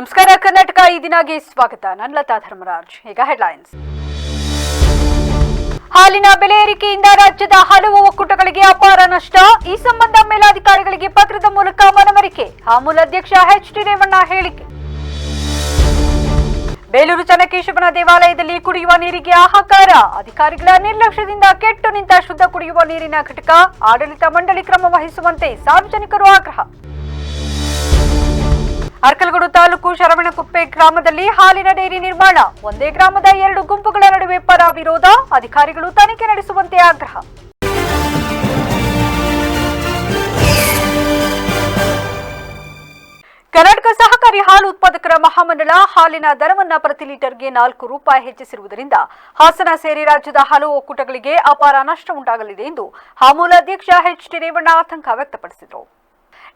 ನಮಸ್ಕಾರ ಕರ್ನಾಟಕ ಈ ದಿನಗೆ ಸ್ವಾಗತ. ನಾನು ಲತಾ ಧರ್ಮರಾಜ್. ಈಗ ಹೆಡ್ಲೈನ್ಸ್. ಹಾಲಿನ ಬೆಲೆ ಏರಿಕೆಯಿಂದ ರಾಜ್ಯದ ಹಲವು ಒಕ್ಕೂಟಗಳಿಗೆ ಅಪಾರ ನಷ್ಟ. ಈ ಸಂಬಂಧ ಮೇಲಾಧಿಕಾರಿಗಳಿಗೆ ಪತ್ರದ ಮೂಲಕ ಮನವರಿಕೆ. ಅಮೂಲ್ ಅಧ್ಯಕ್ಷ ಎಚ್.ಡಿ. ರೇವಣ್ಣ ಹೇಳಿಕೆ. ಬೇಲೂರು ಚನ್ನಕೇಶವನ ದೇವಾಲಯದಲ್ಲಿ ಕುಡಿಯುವ ನೀರಿಗೆ ಹಾಹಾಕಾರ. ಅಧಿಕಾರಿಗಳ ನಿರ್ಲಕ್ಷ್ಯದಿಂದ ಕೆಟ್ಟು ನಿಂತ ಶುದ್ಧ ಕುಡಿಯುವ ನೀರಿನ ಘಟಕ. ಆಡಳಿತ ಮಂಡಳಿ ಕ್ರಮ ವಹಿಸುವಂತೆ ಸಾರ್ವಜನಿಕರು ಆಗ್ರಹ. ಅರ್ಕಲಗೂಡು ತಾಲೂಕು ಶರವಣಕುಪ್ಪೆ ಗ್ರಾಮದಲ್ಲಿ ಹಾಲಿನ ಡೈರಿ ನಿರ್ಮಾಣ. ಒಂದೇ ಗ್ರಾಮದ 2 ಗುಂಪುಗಳ ನಡುವೆ ಪರ ವಿರೋಧ. ಅಧಿಕಾರಿಗಳು ತನಿಖೆ ನಡೆಸುವಂತೆ ಆಗ್ರಹ. ಕರ್ನಾಟಕ ಸಹಕಾರಿ ಹಾಲು ಉತ್ಪಾದಕರ ಮಹಾಮಂಡಳ ಹಾಲಿನ ದರವನ್ನು ಪ್ರತಿ ಲೀಟರ್ಗೆ 4 ರೂಪಾಯಿ ಹೆಚ್ಚಿಸಿರುವುದರಿಂದ ಹಾಸನ ಸೇರಿ ರಾಜ್ಯದ ಹಲವು ಒಕ್ಕೂಟಗಳಿಗೆ ಅಪಾರ ನಷ್ಟ ಉಂಟಾಗಲಿದೆ ಎಂದು ಅಮೂಲ್ ಅಧ್ಯಕ್ಷ ಎಚ್.ಡಿ. ರೇವಣ್ಣ ಆತಂಕ ವ್ಯಕ್ತಪಡಿಸಿದರು.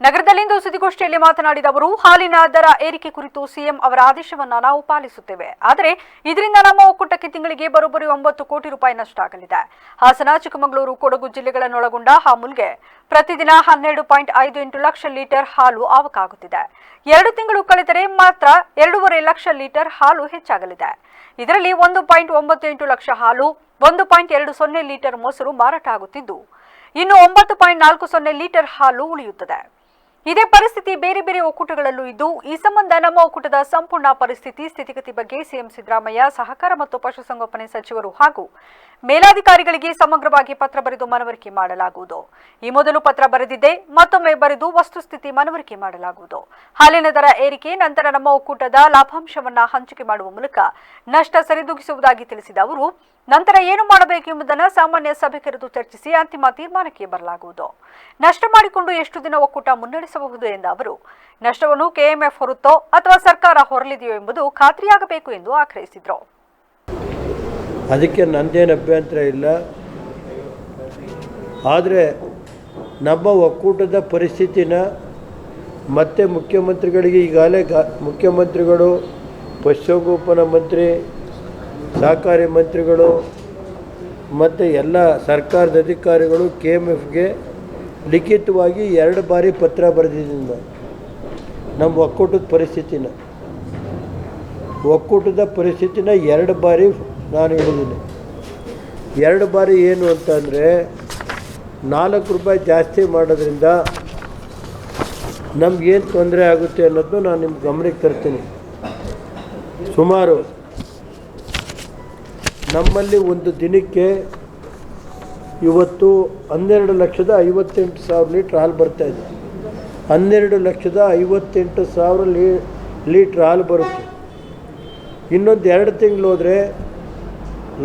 ನಗರದಲ್ಲಿಂದು ಸುದ್ದಿಗೋಷ್ಠಿಯಲ್ಲಿ ಮಾತನಾಡಿದ ಅವರು, ಹಾಲಿನ ದರ ಏರಿಕೆ ಕುರಿತು ಸಿಎಂ ಅವರ ಆದೇಶವನ್ನು ನಾವು ಪಾಲಿಸುತ್ತೇವೆ. ಆದರೆ ಇದರಿಂದ ನಮ್ಮ ಒಕ್ಕೂಟಕ್ಕೆ ತಿಂಗಳಿಗೆ ಬರೋಬ್ಬರಿ 9 ಕೋಟಿ ರೂಪಾಯಿ ನಷ್ಟ ಆಗಲಿದೆ. ಹಾಸನ, ಚಿಕ್ಕಮಗಳೂರು, ಕೊಡಗು ಜಿಲ್ಲೆಗಳನ್ನೊಳಗೊಂಡ ಅಮೂಲ್ಗೆ ಪ್ರತಿದಿನ 12.58 ಲಕ್ಷ ಲೀಟರ್ ಹಾಲು ಆವಕಾಗುತ್ತಿದೆ. 2 ತಿಂಗಳು ಕಳೆದರೆ ಮಾತ್ರ 2.5 ಲಕ್ಷ ಲೀಟರ್ ಹಾಲು ಹೆಚ್ಚಾಗಲಿದೆ. ಇದರಲ್ಲಿ 1.98 ಲಕ್ಷ ಹಾಲು, 1.20 ಲೀಟರ್ ಮೊಸರು ಮಾರಾಟ ಆಗುತ್ತಿದ್ದು, ಇನ್ನು 9.40 ಲೀಟರ್ ಹಾಲು ಉಳಿಯುತ್ತದೆ. ಇದೇ ಪರಿಸ್ಥಿತಿ ಬೇರೆ ಬೇರೆ ಒಕ್ಕೂಟಗಳಲ್ಲೂ ಇದ್ದು, ಈ ಸಂಬಂಧ ನಮ್ಮ ಒಕ್ಕೂಟದ ಸಂಪೂರ್ಣ ಪರಿಸ್ಥಿತಿ ಸ್ಥಿತಿಗತಿ ಬಗ್ಗೆ ಸಿಎಂ ಸಿದ್ದರಾಮಯ್ಯ, ಸಹಕಾರ ಮತ್ತು ಪಶುಸಂಗೋಪನೆ ಸಚಿವರು ಹಾಗೂ ಮೇಲಾಧಿಕಾರಿಗಳಿಗೆ ಸಮಗ್ರವಾಗಿ ಪತ್ರ ಬರೆದು ಮನವರಿಕೆ ಮಾಡಲಾಗುವುದು. ಈ ಮೊದಲು ಪತ್ರ ಬರೆದಿದ್ದೆ, ಮತ್ತೊಮ್ಮೆ ಬರೆದು ವಸ್ತುಸ್ಥಿತಿ ಮನವರಿಕೆ ಮಾಡಲಾಗುವುದು. ಹಾಲಿನ ದರ ಏರಿಕೆ ನಂತರ ನಮ್ಮ ಒಕ್ಕೂಟದ ಲಾಭಾಂಶವನ್ನ ಹಂಚಿಕೆ ಮಾಡುವ ಮೂಲಕ ನಷ್ಟ ಸರಿದೂಗಿಸುವುದಾಗಿ ತಿಳಿಸಿದ ಅವರು, ನಂತರ ಏನು ಮಾಡಬೇಕು ಎಂಬುದನ್ನು ಸಾಮಾನ್ಯ ಸಭೆ ಕರೆದು ಚರ್ಚಿಸಿ ಅಂತಿಮ ತೀರ್ಮಾನಕ್ಕೆ ಬರಲಾಗುವುದು. ನಷ್ಟ ಮಾಡಿಕೊಂಡು ಎಷ್ಟು ದಿನ ಒಕ್ಕೂಟ ಮುನ್ನಡೆಸಬಹುದು ಎಂದ ಅವರು, ನಷ್ಟವನ್ನು ಕೆಎಂಎಫ್ ಹೊರುತ್ತೋ ಅಥವಾ ಸರ್ಕಾರ ಹೊರಲಿದೆಯೋ ಎಂಬುದು ಖಾತ್ರಿಯಾಗಬೇಕು ಎಂದು ಆಗ್ರಹಿಸಿದರು. ಅದಕ್ಕೆ ನನ್ನದೇನು ಅಭ್ಯಂತರ ಇಲ್ಲ. ಆದರೆ ನಮ್ಮ ಒಕ್ಕೂಟದ ಪರಿಸ್ಥಿತಿನ ಮತ್ತೆ ಮುಖ್ಯಮಂತ್ರಿಗಳಿಗೆ ಈಗಾಗಲೇ ಮುಖ್ಯಮಂತ್ರಿಗಳು, ಪಶುಸಂಗೋಪನಾ ಮಂತ್ರಿ, ಸಹಕಾರಿ ಮಂತ್ರಿಗಳು ಮತ್ತು ಎಲ್ಲ ಸರ್ಕಾರದ ಅಧಿಕಾರಿಗಳು KMFಗೆ ಲಿಖಿತವಾಗಿ 2 ಬಾರಿ ಪತ್ರ ಬರೆದಿದ್ದೀನಿ. ನಮ್ಮ ಒಕ್ಕೂಟದ ಪರಿಸ್ಥಿತಿನ 2 ಬಾರಿ ನಾನು ಹೇಳಿದ್ದೀನಿ. 2 ಬಾರಿ ಏನು ಅಂತಂದರೆ, 4 ರೂಪಾಯಿ ಜಾಸ್ತಿ ಮಾಡೋದ್ರಿಂದ ನಮಗೇನು ತೊಂದರೆ ಆಗುತ್ತೆ ಅನ್ನೋದು ನಾನು ನಿಮ್ಮ ಗಮನಕ್ಕೆ ತರ್ತೀನಿ. ಸುಮಾರು ನಮ್ಮಲ್ಲಿ ಒಂದು ದಿನಕ್ಕೆ ಇವತ್ತು 12,58,000 ಲೀಟ್ರ್ ಹಾಲು ಬರ್ತಾಯಿದೆ. 12,58,000 ಲೀಟ್ರ್ ಹಾಲು ಬರುತ್ತೆ. ಇನ್ನೊಂದು 2 ತಿಂಗಳು ಹೋದರೆ,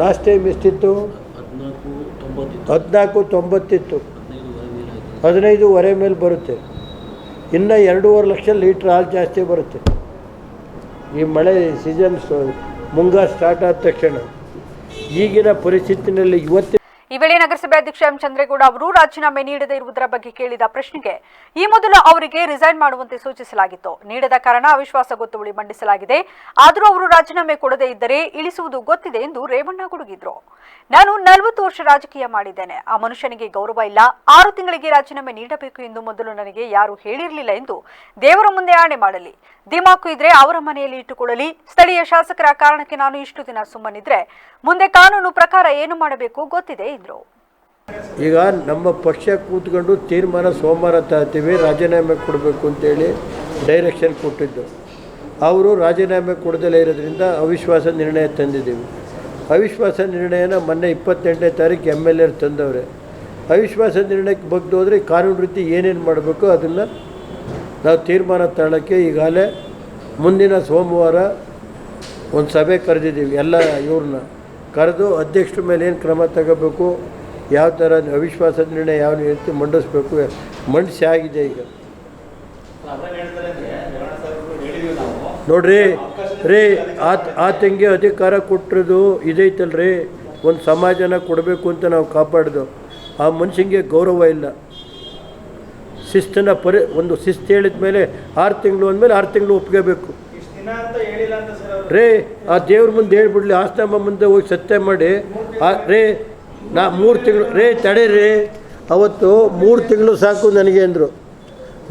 ಲಾಸ್ಟ್ ಟೈಮ್ ಎಷ್ಟಿತ್ತು? 14.90 ಇತ್ತು. 15.5 ಮೇಲೆ ಬರುತ್ತೆ. ಇನ್ನು 2.5 ಲಕ್ಷ ಲೀಟ್ರ್ ಹಾಲು ಜಾಸ್ತಿ ಬರುತ್ತೆ. ಈ ಮಳೆ ಸೀಸನ್ ಮುಂಗಾರು ಸ್ಟಾರ್ಟ್ ಆದ ತಕ್ಷಣ ಈಗಿನ ಪರಿಸ್ಥಿತಿನಲ್ಲಿ ಇವತ್ತು ಈ ವೇಳೆ ನಗರಸಭೆ ಅಧ್ಯಕ್ಷ ಎಂ ಚಂದ್ರೇಗೌಡ ಅವರು ರಾಜೀನಾಮೆ ನೀಡದೇ ಇರುವುದರ ಬಗ್ಗೆ ಕೇಳಿದ ಪ್ರಶ್ನೆಗೆ, ಈ ಮೊದಲು ಅವರಿಗೆ ರಿಸೈನ್ ಮಾಡುವಂತೆ ಸೂಚಿಸಲಾಗಿತ್ತು. ನೀಡದ ಕಾರಣ ಅವಿಶ್ವಾಸ ಗೊತ್ತುವಳಿ ಮಂಡಿಸಲಾಗಿದೆ. ಆದರೂ ಅವರು ರಾಜೀನಾಮೆ ಕೊಡದೇ ಇದ್ದರೆ ಇಳಿಸುವುದು ಗೊತ್ತಿದೆ ಎಂದು ರೇವಣ್ಣ ಗುಡುಗಿದ್ರು. ನಾನು 40 ವರ್ಷ ರಾಜಕೀಯ ಮಾಡಿದ್ದೇನೆ. ಆ ಮನುಷ್ಯನಿಗೆ ಗೌರವ ಇಲ್ಲ. 6 ತಿಂಗಳಿಗೆ ರಾಜೀನಾಮೆ ನೀಡಬೇಕು ಎಂದು ಮೊದಲು ನನಗೆ ಯಾರೂ ಹೇಳಿರಲಿಲ್ಲ ಎಂದು ದೇವರ ಮುಂದೆ ಆಣೆ ಮಾಡಲಿ. ದಿಮಾಕು ಇದ್ರೆ ಅವರ ಮನೆಯಲ್ಲಿ ಇಟ್ಟುಕೊಳ್ಳಲಿ. ಸ್ಥಳೀಯ ಶಾಸಕರ ಕಾರಣಕ್ಕೆ ನಾನು ಇಷ್ಟು ದಿನ ಸುಮ್ಮನಿದ್ರೆ ಮುಂದೆ ಕಾನೂನು ಪ್ರಕಾರ ಏನು ಮಾಡಬೇಕು ಗೊತ್ತಿದೆ ಎಂದರು. ಈಗ ನಮ್ಮ ಪಕ್ಷ ಕೂತ್ಕೊಂಡು ತೀರ್ಮಾನ ಸೋಮವಾರ ತರ್ತೀವಿ, ರಾಜೀನಾಮೆ ಕೊಡಬೇಕು ಅಂತೇಳಿ ಡೈರೆಕ್ಷನ್ ಕೊಟ್ಟಿದ್ದು. ಅವರು ರಾಜೀನಾಮೆ ಕೊಡದಲೇ ಇರೋದ್ರಿಂದ ಅವಿಶ್ವಾಸ ನಿರ್ಣಯ ತಂದಿದ್ದೀವಿ. ಅವಿಶ್ವಾಸ ನಿರ್ಣಯನ ಮೊನ್ನೆ 28ನೇ ತಾರೀಕು MLA ತಂದವ್ರೆ. ಅವಿಶ್ವಾಸ ನಿರ್ಣಯಕ್ಕೆ ಬಗ್ಗೆ ಹೋದರೆ ಕಾನೂನು ರೀತಿ ಏನೇನು ಮಾಡಬೇಕು ಅದನ್ನು ನಾವು ತೀರ್ಮಾನ ತಗೊಳ್ಳೋಕ್ಕೆ ಈಗಾಗಲೇ ಮುಂದಿನ ಸೋಮವಾರ ಒಂದು ಸಭೆ ಕರೆದಿದ್ದೀವಿ. ಎಲ್ಲ ಇವ್ರನ್ನ ಕರೆದು ಅಧ್ಯಕ್ಷರ ಮೇಲೆ ಏನು ಕ್ರಮ ತಗೋಬೇಕು, ಯಾವ ಥರ ಅವಿಶ್ವಾಸ ನಿರ್ಣಯ ಯಾವ ರೀತಿ ಮಂಡಿಸ್ಬೇಕು ಮಂಡಿಸಿ ಆಗಿದೆ. ಈಗ ನೋಡ್ರಿ ಆತಂಗೆ ಅಧಿಕಾರ ಕೊಟ್ಟಿರೋದು ಇದೈತಲ್ರಿ, ಒಂದು ಸಮಾಜನ ಕೊಡಬೇಕು ಅಂತ ನಾವು ಕಾಪಾಡೋದು. ಆ ಮನುಷ್ಯನಿಗೆ ಗೌರವ ಇಲ್ಲ. ಶಿಸ್ತನ ಒಂದು ಶಿಸ್ತು ಹೇಳಿದ ಮೇಲೆ 6 ತಿಂಗಳು ಅಂದಮೇಲೆ 6 ತಿಂಗಳು ಒಪ್ಕೋಬೇಕು ರೇ. ಆ ದೇವ್ರ ಮುಂದೆ ಹೇಳ್ಬಿಡ್ಲಿ, ಆಸ್ತಂಬ ಮುಂದೆ ಹೋಗಿ ಸತ್ಯ ಮಾಡಿ ರೇ. 3 ತಿಂಗಳು ರೇ ತಡೀರಿ. ಅವತ್ತು 3 ತಿಂಗಳು ಸಾಕು ನನಗೆ ಅಂದರು.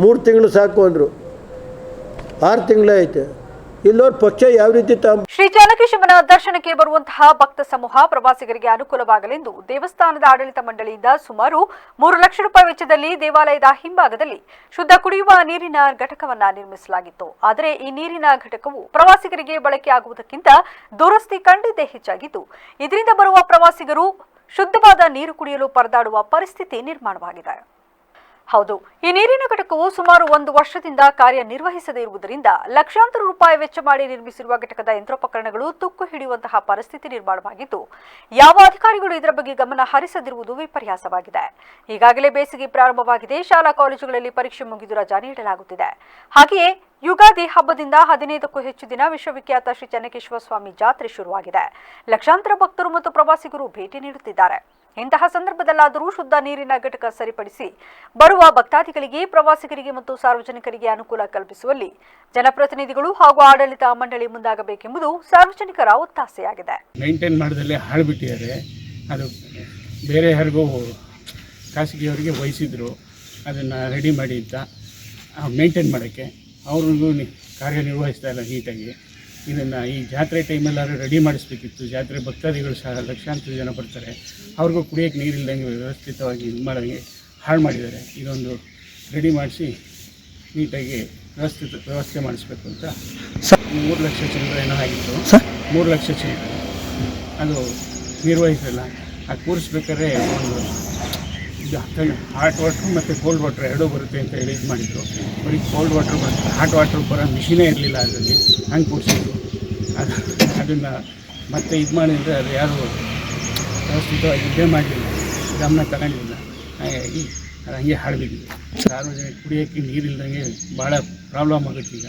3 ತಿಂಗಳು ಸಾಕು ಅಂದರು. 6 ತಿಂಗಳೇ ಐತೆ. ಇಲ್ಲೋರ್ ಪಕ್ಷ ಯಾವ ರೀತಿ ಶ್ರೀ ಜಾನಕೇಶವನ ದರ್ಶನಕ್ಕೆ ಬರುವಂತಹ ಭಕ್ತ ಸಮೂಹ ಪ್ರವಾಸಿಗರಿಗೆ ಅನುಕೂಲವಾಗಲೆಂದು ದೇವಸ್ಥಾನದ ಆಡಳಿತ ಮಂಡಳಿಯಿಂದ ಸುಮಾರು 3 ಲಕ್ಷ ರೂಪಾಯಿ ವೆಚ್ಚದಲ್ಲಿ ದೇವಾಲಯದ ಹಿಂಭಾಗದಲ್ಲಿ ಶುದ್ಧ ಕುಡಿಯುವ ನೀರಿನ ಘಟಕವನ್ನ ನಿರ್ಮಿಸಲಾಗಿತ್ತು. ಆದರೆ ಈ ನೀರಿನ ಘಟಕವು ಪ್ರವಾಸಿಗರಿಗೆ ಬಳಕೆಯಾಗುವುದಕ್ಕಿಂತ ದುರಸ್ತಿ ಕಂಡಿದ್ದೇ ಹೆಚ್ಚಾಗಿದ್ದು, ಇದರಿಂದ ಬರುವ ಪ್ರವಾಸಿಗರು ಶುದ್ಧವಾದ ನೀರು ಕುಡಿಯಲು ಪರದಾಡುವ ಪರಿಸ್ಥಿತಿ ನಿರ್ಮಾಣವಾಗಿದೆ. ಹೌದು, ಈ ನೀರಿನ ಘಟಕವು ಸುಮಾರು 1 ವರ್ಷದಿಂದ ಕಾರ್ಯನಿರ್ವಹಿಸದೇ ಇರುವುದರಿಂದ ಲಕ್ಷಾಂತರ ರೂಪಾಯಿ ವೆಚ್ಚ ಮಾಡಿ ನಿರ್ಮಿಸಿರುವ ಘಟಕದ ಯಂತ್ರೋಪಕರಣಗಳು ತುಕ್ಕು ಹಿಡಿಯುವಂತಹ ಪರಿಸ್ಥಿತಿ ನಿರ್ಮಾಣವಾಗಿದ್ದು, ಯಾವ ಅಧಿಕಾರಿಗಳು ಇದರ ಬಗ್ಗೆ ಗಮನ ಹರಿಸದಿರುವುದು ವಿಪರ್ಯಾಸವಾಗಿದೆ. ಈಗಾಗಲೇ ಬೇಸಿಗೆ ಪ್ರಾರಂಭವಾಗಿದೆ, ಶಾಲಾ ಕಾಲೇಜುಗಳಲ್ಲಿ ಪರೀಕ್ಷೆ ಮುಗಿದು ರಜಾ ನೀಡಲಾಗುತ್ತಿದೆ. ಹಾಗೆಯೇ ಯುಗಾದಿ ಹಬ್ಬದಿಂದ 15ಕ್ಕೂ ಹೆಚ್ಚು ದಿನ ವಿಶ್ವವಿಖ್ಯಾತ ಶ್ರೀ ಚೆನ್ನಕೇಶವ ಸ್ವಾಮಿ ಜಾತ್ರೆ ಶುರುವಾಗಿದೆ. ಲಕ್ಷಾಂತರ ಭಕ್ತರು ಮತ್ತು ಪ್ರವಾಸಿಗರು ಭೇಟಿ ನೀಡುತ್ತಿದ್ದಾರೆ. ಇಂತಹ ಸಂದರ್ಭದಲ್ಲಾದರೂ ಶುದ್ಧ ನೀರಿನ ಘಟಕ ಸರಿಪಡಿಸಿ ಬರುವ ಭಕ್ತಾದಿಗಳಿಗೆ, ಪ್ರವಾಸಿಗರಿಗೆ ಮತ್ತು ಸಾರ್ವಜನಿಕರಿಗೆ ಅನುಕೂಲ ಕಲ್ಪಿಸುವಲ್ಲಿ ಜನಪ್ರತಿನಿಧಿಗಳು ಹಾಗೂ ಆಡಳಿತ ಮಂಡಳಿ ಮುಂದಾಗಬೇಕೆಂಬುದು ಸಾರ್ವಜನಿಕರ ಒತ್ತಾಸೆಯಾಗಿದೆ. ಮೇಂಟೈನ್ ಮಾಡೋದಲ್ಲೇ ಹಾಳುಬಿಟ್ಟಿದ್ದಾರೆ. ಅದು ಬೇರೆ ಯಾರಿಗೂ ಖಾಸಗಿಯವರಿಗೆ ವಹಿಸಿದ್ರು ಅದನ್ನು ರೆಡಿ ಮಾಡಿ ಅಂತ ಮೇಂಟೈನ್ ಮಾಡೋಕ್ಕೆ. ಅವ್ರಿಗೂ ಕಾರ್ಯನಿರ್ವಹಿಸ್ತಾ ಇಲ್ಲ ನೀಟಾಗಿ. ಇದನ್ನು ಈ ಜಾತ್ರೆ ಟೈಮಲ್ಲಾದ್ರೂ ರೆಡಿ ಮಾಡಿಸ್ಬೇಕಿತ್ತು. ಜಾತ್ರೆ ಭಕ್ತಾದಿಗಳು ಸಹ ಲಕ್ಷಾಂತರ ಜನ ಬರ್ತಾರೆ, ಅವ್ರಿಗೂ ಕುಡಿಯೋಕ್ಕೆ ನೀರಿಲ್ದಂಗೆ ವ್ಯವಸ್ಥಿತವಾಗಿ ಇದು ಮಾಡೋಂಗೆ ಹಾಳು ಮಾಡಿದ್ದಾರೆ. ಇದೊಂದು ರೆಡಿ ಮಾಡಿಸಿ ನೀಟಾಗಿ ವ್ಯವಸ್ಥೆ ಮಾಡಿಸ್ಬೇಕು ಅಂತ 3 ಲಕ್ಷ ಚಿಲ್ಲರೆ ಏನೋ ಆಗಿತ್ತು. 3 ಲಕ್ಷ ಚಿಲ್ಲರೆ ಅದು ನಿರ್ವಹಿಸಲ್ಲ. ಅದು ಕೂರಿಸ್ಬೇಕಾದ್ರೆ ಒಂದು ಹಾಟ್ ವಾಟ್ರು ಮತ್ತು ಕೋಲ್ಡ್ ವಾಟ್ರ್ ಎರಡೂ ಬರುತ್ತೆ ಅಂತ ಹೇಳಿ ಇದು ಮಾಡಿದರು. ಬರೀ ಕೋಲ್ಡ್ ವಾಟ್ರ್ ಬರುತ್ತೆ, ಹಾಟ್ ವಾಟ್ರ್ ಬರೋ ಮಿಷಿನೇ ಇರಲಿಲ್ಲ ಅದರಲ್ಲಿ. ಹಂಗೆ ಕೂರಿಸಿದ್ರು. ಅದನ್ನು ಮತ್ತೆ ಇದು ಮಾಡಿದರೆ ಅದು ಯಾರು ವ್ಯವಸ್ಥಿತವಾಗಿ ಇದೇ ಮಾಡಲಿಲ್ಲ, ಗಮನ ತಗೊಂಡಿಲ್ಲ. ಹಾಗಾಗಿ ಅದು ಹಂಗೆ ಹಾಳಬಿದ್ದಿದೆ. ಸಾರ್ವಜನಿಕ ಕುಡಿಯೋಕ್ಕೆ ನೀರಿಲ್ದಂಗೆ ಭಾಳ ಪ್ರಾಬ್ಲಮ್ ಆಗುತ್ತೆ. ಈಗ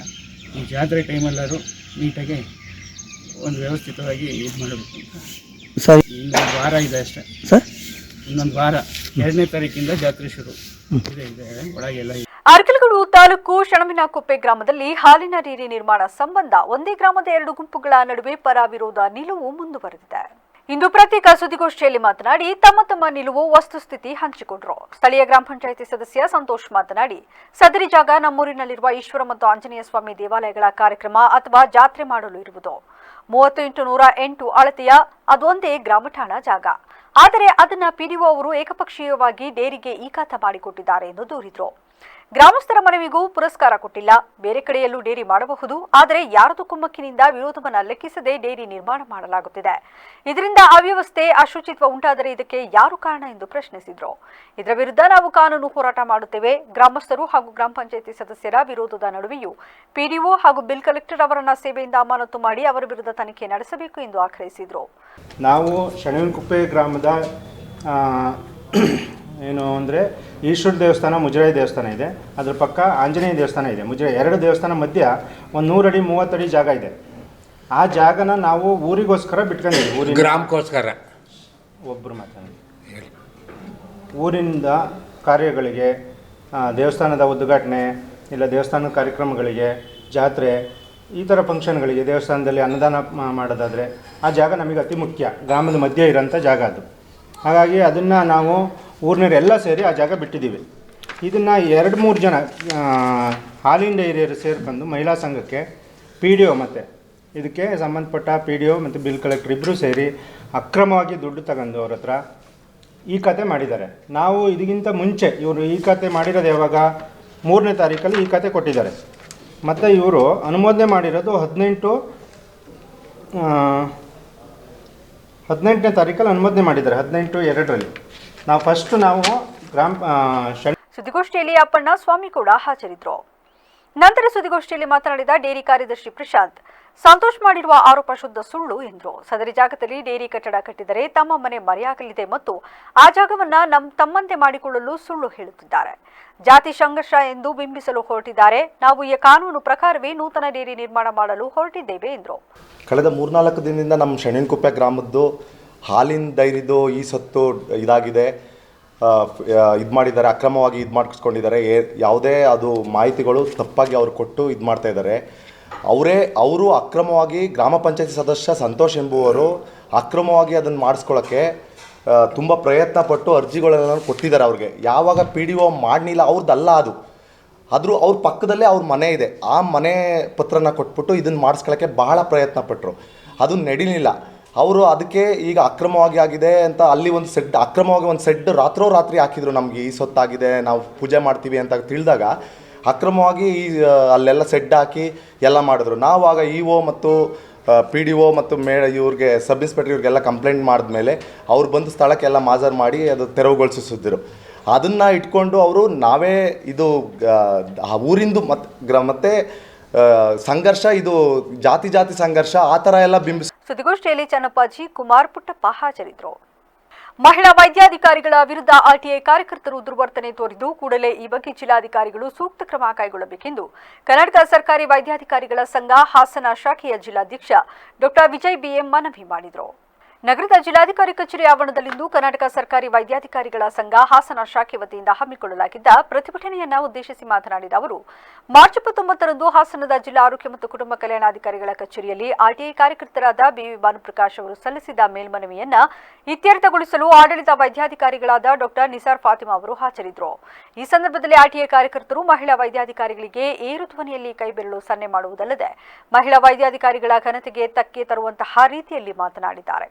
ಈ ಜಾತ್ರೆ ಟೈಮಲ್ಲಾದ್ರು ನೀಟಾಗಿ ಒಂದು ವ್ಯವಸ್ಥಿತವಾಗಿ ಇದು ಮಾಡಬೇಕು ಅಂತ ಸರ್. ಇನ್ನೊಂದು ವಾರ ಇದೆ ಅಷ್ಟೇ ಸರ್, ಇನ್ನೊಂದು ವಾರ 2ನೇ ತಾರೀಕಿಂದ ಜಾತ್ರೆ ಶುರು ಇದೆ ಒಳಗೆಲ್ಲ. ಅರಕಲಗೂಡು ತಾಲೂಕು ಶಣಮಿನಕೊಪ್ಪೆ ಗ್ರಾಮದಲ್ಲಿ ಹಾಲಿನ ಡೇರಿ ನಿರ್ಮಾಣ ಸಂಬಂಧ ಒಂದೇ ಗ್ರಾಮದ 2 ಗುಂಪುಗಳ ನಡುವೆ ಪರ ವಿರೋಧ ನಿಲುವು ಮುಂದುವರೆದಿದೆ. ಇಂದು ಪ್ರತ್ಯೇಕ ಸುದ್ದಿಗೋಷ್ಠಿಯಲ್ಲಿ ಮಾತನಾಡಿ ತಮ್ಮ ನಿಲುವು ವಸ್ತುಸ್ಥಿತಿ ಹಂಚಿಕೊಂಡರು. ಸ್ಥಳೀಯ ಗ್ರಾಮ ಪಂಚಾಯಿತಿ ಸದಸ್ಯ ಸಂತೋಷ್ ಮಾತನಾಡಿ, ಸದರಿ ಜಾಗ ನಮ್ಮೂರಿನಲ್ಲಿರುವ ಈಶ್ವರ ಮತ್ತು ಆಂಜನೇಯ ಸ್ವಾಮಿ ದೇವಾಲಯಗಳ ಕಾರ್ಯಕ್ರಮ ಅಥವಾ ಜಾತ್ರೆ ಮಾಡಲು ಇರುವುದು. 30x108 ಅಳತೆಯ ಅದೊಂದೇ ಗ್ರಾಮ ಠಾಣಾ ಜಾಗ. ಆದರೆ ಅದನ್ನ ಪಿಡಿಒ ಅವರು ಏಕಪಕ್ಷೀಯವಾಗಿ ಡೇರಿಗೆ ಇಖಾತ ಮಾಡಿಕೊಟ್ಟಿದ್ದಾರೆ ಎಂದು ದೂರಿದರು. ಗ್ರಾಮಸ್ಥರ ಮನವಿಗೂ ಪುರಸ್ಕಾರ ಕೊಟ್ಟಿಲ್ಲ. ಬೇರೆ ಕಡೆಯಲ್ಲೂ ಡೇರಿ ಮಾಡಬಹುದು, ಆದರೆ ಯಾರದು ಕುಮ್ಮಕ್ಕಿನಿಂದ ವಿರೋಧವನ್ನು ಲೆಕ್ಕಿಸದೆ ಡೇರಿ ನಿರ್ಮಾಣ ಮಾಡಲಾಗುತ್ತಿದೆ. ಇದರಿಂದ ಅವ್ಯವಸ್ಥೆ, ಅಶುಚಿತ್ವ ಉಂಟಾದರೆ ಇದಕ್ಕೆ ಯಾರು ಕಾರಣ ಎಂದು ಪ್ರಶ್ನಿಸಿದರು. ಇದರ ವಿರುದ್ಧ ನಾವು ಕಾನೂನು ಹೋರಾಟ ಮಾಡುತ್ತೇವೆ. ಗ್ರಾಮಸ್ಥರು ಹಾಗೂ ಗ್ರಾಮ ಪಂಚಾಯಿತಿ ಸದಸ್ಯರ ವಿರೋಧದ ನಡುವೆಯೂ ಪಿಡಿಒ ಹಾಗೂ ಬಿಲ್ ಕಲೆಕ್ಟರ್ ಅವರನ್ನ ಸೇವೆಯಿಂದ ಅಮಾನತು ಮಾಡಿ ಅವರ ವಿರುದ್ಧ ತನಿಖೆ ನಡೆಸಬೇಕು ಎಂದು ಆಗ್ರಹಿಸಿದರು. ನಾವು ಶಣಮಿನಕೊಪ್ಪೆ ಗ್ರಾಮದ ಏನು ಅಂದರೆ ಈಶ್ವರ ದೇವಸ್ಥಾನ, ಮುಜರಾಯಿ ದೇವಸ್ಥಾನ ಇದೆ. ಅದ್ರ ಪಕ್ಕ ಆಂಜನೇಯ ದೇವಸ್ಥಾನ ಇದೆ. ಮುಜರಾಯಿ 2 ದೇವಸ್ಥಾನ ಮಧ್ಯ ಒಂದು 100 ಅಡಿ 30 ಅಡಿ ಜಾಗ ಇದೆ. ಆ ಜಾಗನ ನಾವು ಊರಿಗೋಸ್ಕರ ಬಿಟ್ಕೊಂಡಿದ್ದೀವಿ. ಊರಿನ ಗ್ರಾಮಕ್ಕೋಸ್ಕರ ಒಬ್ಬರು ಮಾತಾಡಿ ಊರಿನಿಂದ ಕಾರ್ಯಗಳಿಗೆ, ದೇವಸ್ಥಾನದ ಉದ್ಘಾಟನೆ ಇಲ್ಲ ದೇವಸ್ಥಾನದ ಕಾರ್ಯಕ್ರಮಗಳಿಗೆ, ಜಾತ್ರೆ ಈ ಥರ ಫಂಕ್ಷನ್ಗಳಿಗೆ, ದೇವಸ್ಥಾನದಲ್ಲಿ ಅನ್ನದಾನ ಮಾಡೋದಾದರೆ ಆ ಜಾಗ ನಮಗೆ ಅತಿ ಮುಖ್ಯ. ಗ್ರಾಮದ ಮಧ್ಯೆ ಇರೋಂಥ ಜಾಗ ಅದು. ಹಾಗಾಗಿ ಅದನ್ನು ನಾವು ಊರಿನವರೆಲ್ಲ ಸೇರಿ ಆ ಜಾಗ ಬಿಟ್ಟಿದ್ದೀವಿ. ಇದನ್ನು 2-3 ಜನ ಹಾಲಿನ ಡೈರಿಯರು ಸೇರ್ಕೊಂಡು ಮಹಿಳಾ ಸಂಘಕ್ಕೆ ಪಿಡಿಒ ಮತ್ತು ಇದಕ್ಕೆ ಸಂಬಂಧಪಟ್ಟ ಪಿಡಿಒ ಮತ್ತು ಬಿಲ್ ಕಲೆಕ್ಟರ್ ಇಬ್ಬರೂ ಸೇರಿ ಅಕ್ರಮವಾಗಿ ದುಡ್ಡು ತಗೊಂಡು ಅವ್ರ ಹತ್ರ ಈ ಖಾತೆ ಮಾಡಿದ್ದಾರೆ. ನಾವು ಇದಕ್ಕಿಂತ ಮುಂಚೆ ಇವರು ಈ ಖಾತೆ ಮಾಡಿರೋದು ಯಾವಾಗ 3ನೇ ತಾರೀಕಲ್ಲಿ ಈ ಖಾತೆ ಕೊಟ್ಟಿದ್ದಾರೆ. ಮತ್ತು ಇವರು ಅನುಮೋದನೆ ಮಾಡಿರೋದು 18ನೇ ತಾರೀಕಲ್ಲಿ ಅನುಮೋದನೆ ಮಾಡಿದ್ದಾರೆ. 18/2ರಲ್ಲಿ ನಾವು ಫಸ್ಟ್ ನಾವು ಸುದ್ದಿಗೋಷ್ಠಿಯಲ್ಲಿ ಅಪ್ಪಣ್ಣ ಸ್ವಾಮಿ ಕೂಡ ಹಾಜರಿದ್ದರು. ನಂತರ ಸುದ್ದಿಗೋಷ್ಠಿಯಲ್ಲಿ ಮಾತನಾಡಿದ ಡೇರಿ ಕಾರ್ಯದರ್ಶಿ ಪ್ರಶಾಂತ್, ಸಂತೋಷ್ ಮಾಡಿರುವ ಆರೋಪ ಶುದ್ಧ ಸುಳ್ಳು ಎಂದರು. ಸದರಿ ಜಾಗದಲ್ಲಿ ಡೇರಿ ಕಟ್ಟಡ ಕಟ್ಟಿದರೆ ತಮ್ಮ ಮನೆ ಮರೆಯಾಗಲಿದೆ ಮತ್ತು ಆ ಜಾಗವನ್ನ ತಮ್ಮಂತೆ ಮಾಡಿಕೊಳ್ಳಲು ಸುಳ್ಳು ಹೇಳುತ್ತಿದ್ದಾರೆ. ಜಾತಿ ಸಂಘರ್ಷ ಎಂದು ಬಿಂಬಿಸಲು ಹೊರಟಿದ್ದಾರೆ. ನಾವು ಈ ಕಾನೂನು ಪ್ರಕಾರವೇ ನೂತನ ಡೇರಿ ನಿರ್ಮಾಣ ಮಾಡಲು ಹೊರಟಿದ್ದೇವೆ ಎಂದರು. ಕಳೆದ 3-4 ದಿನದಿಂದ ನಮ್ಮ ಶಣಮಿನಕೊಪ್ಪೆ ಗ್ರಾಮದ್ದು ಹಾಲಿನ ಡೈರಿದು ಈ ಸತ್ತು ಇದಾಗಿದೆ, ಇದು ಮಾಡಿದ್ದಾರೆ, ಅಕ್ರಮವಾಗಿ ಇದು ಮಾಡಿಸ್ಕೊಂಡಿದ್ದಾರೆ. ಯಾವುದೇ ಅದು ಮಾಹಿತಿಗಳು ತಪ್ಪಾಗಿ ಅವ್ರು ಕೊಟ್ಟು ಇದು ಮಾಡ್ತಾಯಿದ್ದಾರೆ. ಅವರು ಅಕ್ರಮವಾಗಿ ಗ್ರಾಮ ಪಂಚಾಯತಿ ಸದಸ್ಯ ಸಂತೋಷ್ ಎಂಬುವರು ಅಕ್ರಮವಾಗಿ ಅದನ್ನು ಮಾಡಿಸ್ಕೊಳ್ಳೋಕ್ಕೆ ತುಂಬ ಪ್ರಯತ್ನ ಪಟ್ಟು ಅರ್ಜಿಗಳೆಲ್ಲ ಕೊಟ್ಟಿದ್ದಾರೆ ಅವ್ರಿಗೆ. ಯಾವಾಗ ಪಿಡಿಒ ಮಾಡಲಿಲ್ಲ, ಅವ್ರದ್ದಲ್ಲ ಅದು ಆದರೂ ಅವ್ರ ಪಕ್ಕದಲ್ಲೇ ಅವ್ರ ಮನೆ ಇದೆ, ಆ ಮನೆ ಪತ್ರನ ಕೊಟ್ಬಿಟ್ಟು ಇದನ್ನು ಮಾಡಿಸ್ಕೊಳ್ಳೋಕ್ಕೆ ಬಹಳ ಪ್ರಯತ್ನ ಪಟ್ಟರು. ಅದು ನಡೀಲಿಲ್ಲ. ಅವರು ಅದಕ್ಕೆ ಈಗ ಅಕ್ರಮವಾಗಿ ಆಗಿದೆ ಅಂತ ಅಲ್ಲಿ ಒಂದು ಸೆಡ್, ಅಕ್ರಮವಾಗಿ ಒಂದು ಸೆಡ್ ರಾತ್ರೋರಾತ್ರಿ ಹಾಕಿದ್ರು. ನಮಗೆ ಈ ಸೊತ್ತಾಗಿದೆ, ನಾವು ಪೂಜೆ ಮಾಡ್ತೀವಿ ಅಂತ ತಿಳಿದಾಗ ಅಕ್ರಮವಾಗಿ ಅಲ್ಲೆಲ್ಲ ಸೆಡ್ ಹಾಕಿ ಎಲ್ಲ ಮಾಡಿದ್ರು. ನಾವು ಆಗ ಇ.ಒ. ಮತ್ತು PDO ಮತ್ತು ಇವ್ರಿಗೆ ಸಬ್ ಇನ್ಸ್ಪೆಕ್ಟರ್ ಇವ್ರಿಗೆಲ್ಲ ಕಂಪ್ಲೇಂಟ್ ಮಾಡಿದ್ಮೇಲೆ ಅವ್ರು ಬಂದು ಸ್ಥಳಕ್ಕೆಲ್ಲ ಮಾಜರ್ ಮಾಡಿ ಅದು ತೆರವುಗೊಳಿಸಿದ್ರು. ಅದನ್ನು ಇಟ್ಕೊಂಡು ಅವರು ನಾವೇ ಇದು ಊರಿಂದು ಮತ್ತೆ ಸಂಘರ್ಷ, ಇದು ಜಾತಿ ಸಂಘರ್ಷ ಆ ಥರ ಎಲ್ಲ ಸುದ್ದಿಗೋಷ್ಠಿಯಲ್ಲಿ ಚನ್ನಪ್ಪಾಜಿ, ಕುಮಾರ್, ಪುಟ್ಟಪ್ಪ ಹಾಜರಿದ್ದರು. ಮಹಿಳಾ ವೈದ್ಯಾಧಿಕಾರಿಗಳ ವಿರುದ್ಧ ಆರ್ಟಿಐ ಕಾರ್ಯಕರ್ತರು ದುರ್ವರ್ತನೆ ತೋರಿದ್ದು ಕೂಡಲೇ ಈ ಬಗ್ಗೆ ಜಿಲ್ಲಾಧಿಕಾರಿಗಳು ಸೂಕ್ತ ಕ್ರಮ ಕೈಗೊಳ್ಳಬೇಕೆಂದು ಕರ್ನಾಟಕ ಸರ್ಕಾರಿ ವೈದ್ಯಾಧಿಕಾರಿಗಳ ಸಂಘ ಹಾಸನ ಶಾಖೆಯ ಜಿಲ್ಲಾಧ್ಯಕ್ಷ ಡಾ ವಿಜಯ್ BM ಮನವಿ ಮಾಡಿದರು. ನಗರದ ಜಿಲ್ಲಾಧಿಕಾರಿ ಕಚೇರಿ ಆವರಣದಲ್ಲಿಂದು ಕರ್ನಾಟಕ ಸರ್ಕಾರಿ ವೈದ್ಯಾಧಿಕಾರಿಗಳ ಸಂಘ ಹಾಸನ ಶಾಖೆ ವತಿಯಿಂದ ಹಮ್ಮಿಕೊಳ್ಳಲಾಗಿದ್ದ ಪ್ರತಿಭಟನೆಯನ್ನ ಉದ್ದೇಶಿಸಿ ಮಾತನಾಡಿದ ಅವರು, ಮಾರ್ಚ್ 29ರಂದು ಹಾಸನದ ಜಿಲ್ಲಾ ಆರೋಗ್ಯ ಮತ್ತು ಕುಟುಂಬ ಕಲ್ಯಾಣಾಧಿಕಾರಿಗಳ ಕಚೇರಿಯಲ್ಲಿ ಆರ್ಟಿಐ ಕಾರ್ಯಕರ್ತರಾದ BV ಭಾನುಪ್ರಕಾಶ್ ಅವರು ಸಲ್ಲಿಸಿದ ಮೇಲ್ಮನವಿಯನ್ನ ಇತ್ಯರ್ಥಗೊಳಿಸಲು ಆಡಳಿತ ವೈದ್ಯಾಧಿಕಾರಿಗಳಾದ ಡಾ ನಿಸಾರ್ ಫಾತಿಮಾ ಅವರು ಹಾಜರಿದ್ದರು. ಈ ಸಂದರ್ಭದಲ್ಲಿ ಆರ್ಟಿಐ ಕಾರ್ಯಕರ್ತರು ಮಹಿಳಾ ವೈದ್ಯಾಧಿಕಾರಿಗಳಿಗೆ ಏರು ಧ್ವನಿಯಲ್ಲಿ ಕೈಬೆರಳು ಸನ್ನೆ ಮಾಡುವುದಲ್ಲದೆ ಮಹಿಳಾ ವೈದ್ಯಾಧಿಕಾರಿಗಳ ಘನತೆಗೆ ತಕ್ಕೆ ತರುವಂತಹ ರೀತಿಯಲ್ಲಿ ಮಾತನಾಡಿದ್ದಾರೆ.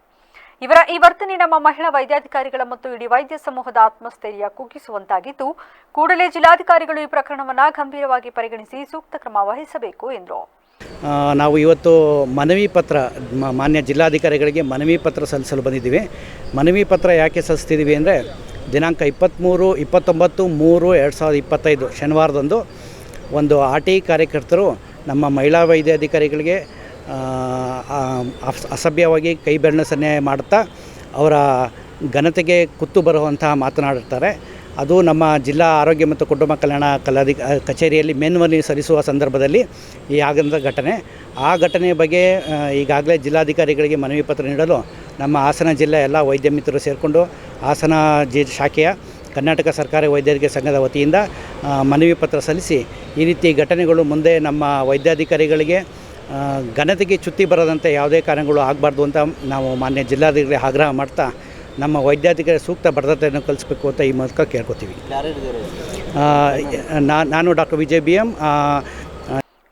ಇವರ ಈ ವರ್ತನೆ ನಮ್ಮ ಮಹಿಳಾ ವೈದ್ಯಾಧಿಕಾರಿಗಳ ಮತ್ತು ಇಡೀ ವೈದ್ಯ ಸಮೂಹದ ಆತ್ಮಸ್ಥೈರ್ಯ ಕುಗ್ಗಿಸುವಂತಾಗಿದ್ದು, ಕೂಡಲೇ ಜಿಲ್ಲಾಧಿಕಾರಿಗಳು ಈ ಪ್ರಕರಣವನ್ನು ಗಂಭೀರವಾಗಿ ಪರಿಗಣಿಸಿ ಸೂಕ್ತ ಕ್ರಮ ವಹಿಸಬೇಕು ಎಂದರು. ನಾವು ಇವತ್ತು ಮನವಿ ಪತ್ರ ಮಾನ್ಯ ಜಿಲ್ಲಾಧಿಕಾರಿಗಳಿಗೆ ಮನವಿ ಪತ್ರ ಸಲ್ಲಿಸಲು ಬಂದಿದ್ದೀವಿ. ಮನವಿ ಪತ್ರ ಯಾಕೆ ಸಲ್ಲಿಸ್ತಿದ್ದೀವಿ ಅಂದರೆ, ದಿನಾಂಕ 29/3/2025 ಶನಿವಾರದಂದು ಒಂದು ಆರ್ಟಿಐ ಕಾರ್ಯಕರ್ತರು ನಮ್ಮ ಮಹಿಳಾ ವೈದ್ಯಾಧಿಕಾರಿಗಳಿಗೆ ಅಸಭ್ಯವಾಗಿ ಕೈ ಬೆರಳು ಸನ್ನೆ ಮಾಡುತ್ತಾ ಅವರ ಘನತೆಗೆ ಕುತ್ತು ಬರುವಂತಹ ಮಾತನಾಡುತ್ತಾರೆ. ಅದು ನಮ್ಮ ಜಿಲ್ಲಾ ಆರೋಗ್ಯ ಮತ್ತು ಕುಟುಂಬ ಕಲ್ಯಾಣ ಕಚೇರಿಯಲ್ಲಿ ಮೇಲ್ಮನವಿ ಸಲ್ಲಿಸುವ ಸಂದರ್ಭದಲ್ಲಿ ಈ ಆಗದ ಘಟನೆ. ಆ ಘಟನೆಯ ಬಗ್ಗೆ ಈಗಾಗಲೇ ಜಿಲ್ಲಾಧಿಕಾರಿಗಳಿಗೆ ಮನವಿ ಪತ್ರ ನೀಡಲು ನಮ್ಮ ಹಾಸನ ಜಿಲ್ಲೆ ಎಲ್ಲ ವೈದ್ಯ ಮಿತ್ರರು ಸೇರಿಕೊಂಡು ಹಾಸನ ಶಾಖೆಯ ಕರ್ನಾಟಕ ಸರ್ಕಾರಿ ವೈದ್ಯರಿಗೆ ಸಂಘದ ವತಿಯಿಂದ ಮನವಿ ಪತ್ರ ಸಲ್ಲಿಸಿ, ಈ ರೀತಿ ಘಟನೆಗಳು ಮುಂದೆ ನಮ್ಮ ವೈದ್ಯಾಧಿಕಾರಿಗಳಿಗೆ ಘನತೆಗೆ ಚ್ಯುತಿ ಬರದಂತೆ ಯಾವುದೇ ಕಾರಣಗಳು ಆಗಬಾರ್ದು ಅಂತ ನಾವು ಮಾನ್ಯ ಜಿಲ್ಲಾಧಿಕಾರಿ ಆಗ್ರಹ ಮಾಡ್ತಾ ನಮ್ಮ ವೈದ್ಯಾಧಿಕಾರಿ ಸೂಕ್ತ ಬದ್ಧತೆಯನ್ನು ಕಲಿಸಬೇಕು ಅಂತ ಈ ಮೂಲಕ ಕೇಳ್ಕೊತೀವಿ. ನಾನು ಡಾ ವಿಜಯ್ BM.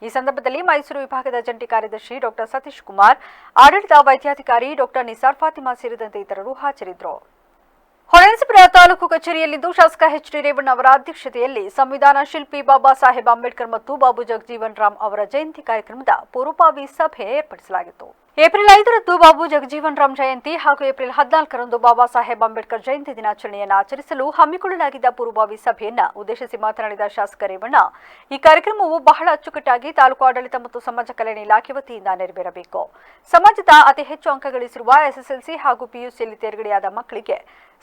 ಈ ಸಂದರ್ಭದಲ್ಲಿ ಮೈಸೂರು ವಿಭಾಗದ ಜಂಟಿ ಕಾರ್ಯದರ್ಶಿ ಡಾ ಸತೀಶ್ ಕುಮಾರ್, ಆಡಳಿತ ವೈದ್ಯಾಧಿಕಾರಿ ಡಾ ನಿಸಾರ್ ಫಾತಿಮಾ ಸೇರಿದಂತೆ ಇತರರು ಹಾಜರಿದ್ದರು. ಹೊಳೆನರಸೀಪುರ ತಾಲೂಕು ಕಚೇರಿಯಲ್ಲಿಂದು ಶಾಸಕ HD ರೇವಣ್ಣ ಅವರ ಅಧ್ಯಕ್ಷತೆಯಲ್ಲಿ ಸಂವಿಧಾನ ಶಿಲ್ಪಿ ಬಾಬಾ ಸಾಹೇಬ್ ಅಂಬೇಡ್ಕರ್ ಮತ್ತು ಬಾಬು ಜಗಜೀವನ್ ರಾಮ್ ಅವರ ಜಯಂತಿ ಕಾರ್ಯಕ್ರಮದ ಪೂರ್ವಭಾವಿ ಸಭೆ ಏರ್ಪಡಿಸಲಾಗಿತ್ತು. ಏಪ್ರಿಲ್ 5ರಂದು ಬಾಬು ಜಗಜೀವನ್ ರಾಮ್ ಜಯಂತಿ ಹಾಗೂ ಏಪ್ರಿಲ್ 14ರಂದು ಬಾಬಾ ಸಾಹೇಬ್ ಅಂಬೇಡ್ಕರ್ ಜಯಂತಿ ದಿನಾಚರಣೆಯನ್ನು ಆಚರಿಸಲು ಹಮ್ಮಿಕೊಳ್ಳಲಾಗಿದ್ದ ಪೂರ್ವಭಾವಿ ಸಭೆಯನ್ನ ಉದ್ದೇಶಿಸಿ ಮಾತನಾಡಿದ ಶಾಸಕ ರೇವಣ್ಣ, ಈ ಕಾರ್ಯಕ್ರಮವು ಬಹಳ ಅಚ್ಚುಕಟ್ಟಾಗಿ ತಾಲೂಕು ಆಡಳಿತ ಮತ್ತು ಸಮಾಜ ಕಲ್ಯಾಣ ಇಲಾಖೆ ವತಿಯಿಂದ ನೆರವೇರಬೇಕು. ಸಮಾಜದ ಅತಿ ಹೆಚ್ಚು ಅಂಕ ಗಳಿಸಿರುವ SSLC ಹಾಗೂ PUCಯಲ್ಲಿ ತೇರ್ಗಡೆಯಾದ ಮಕ್ಕಳಿಗೆ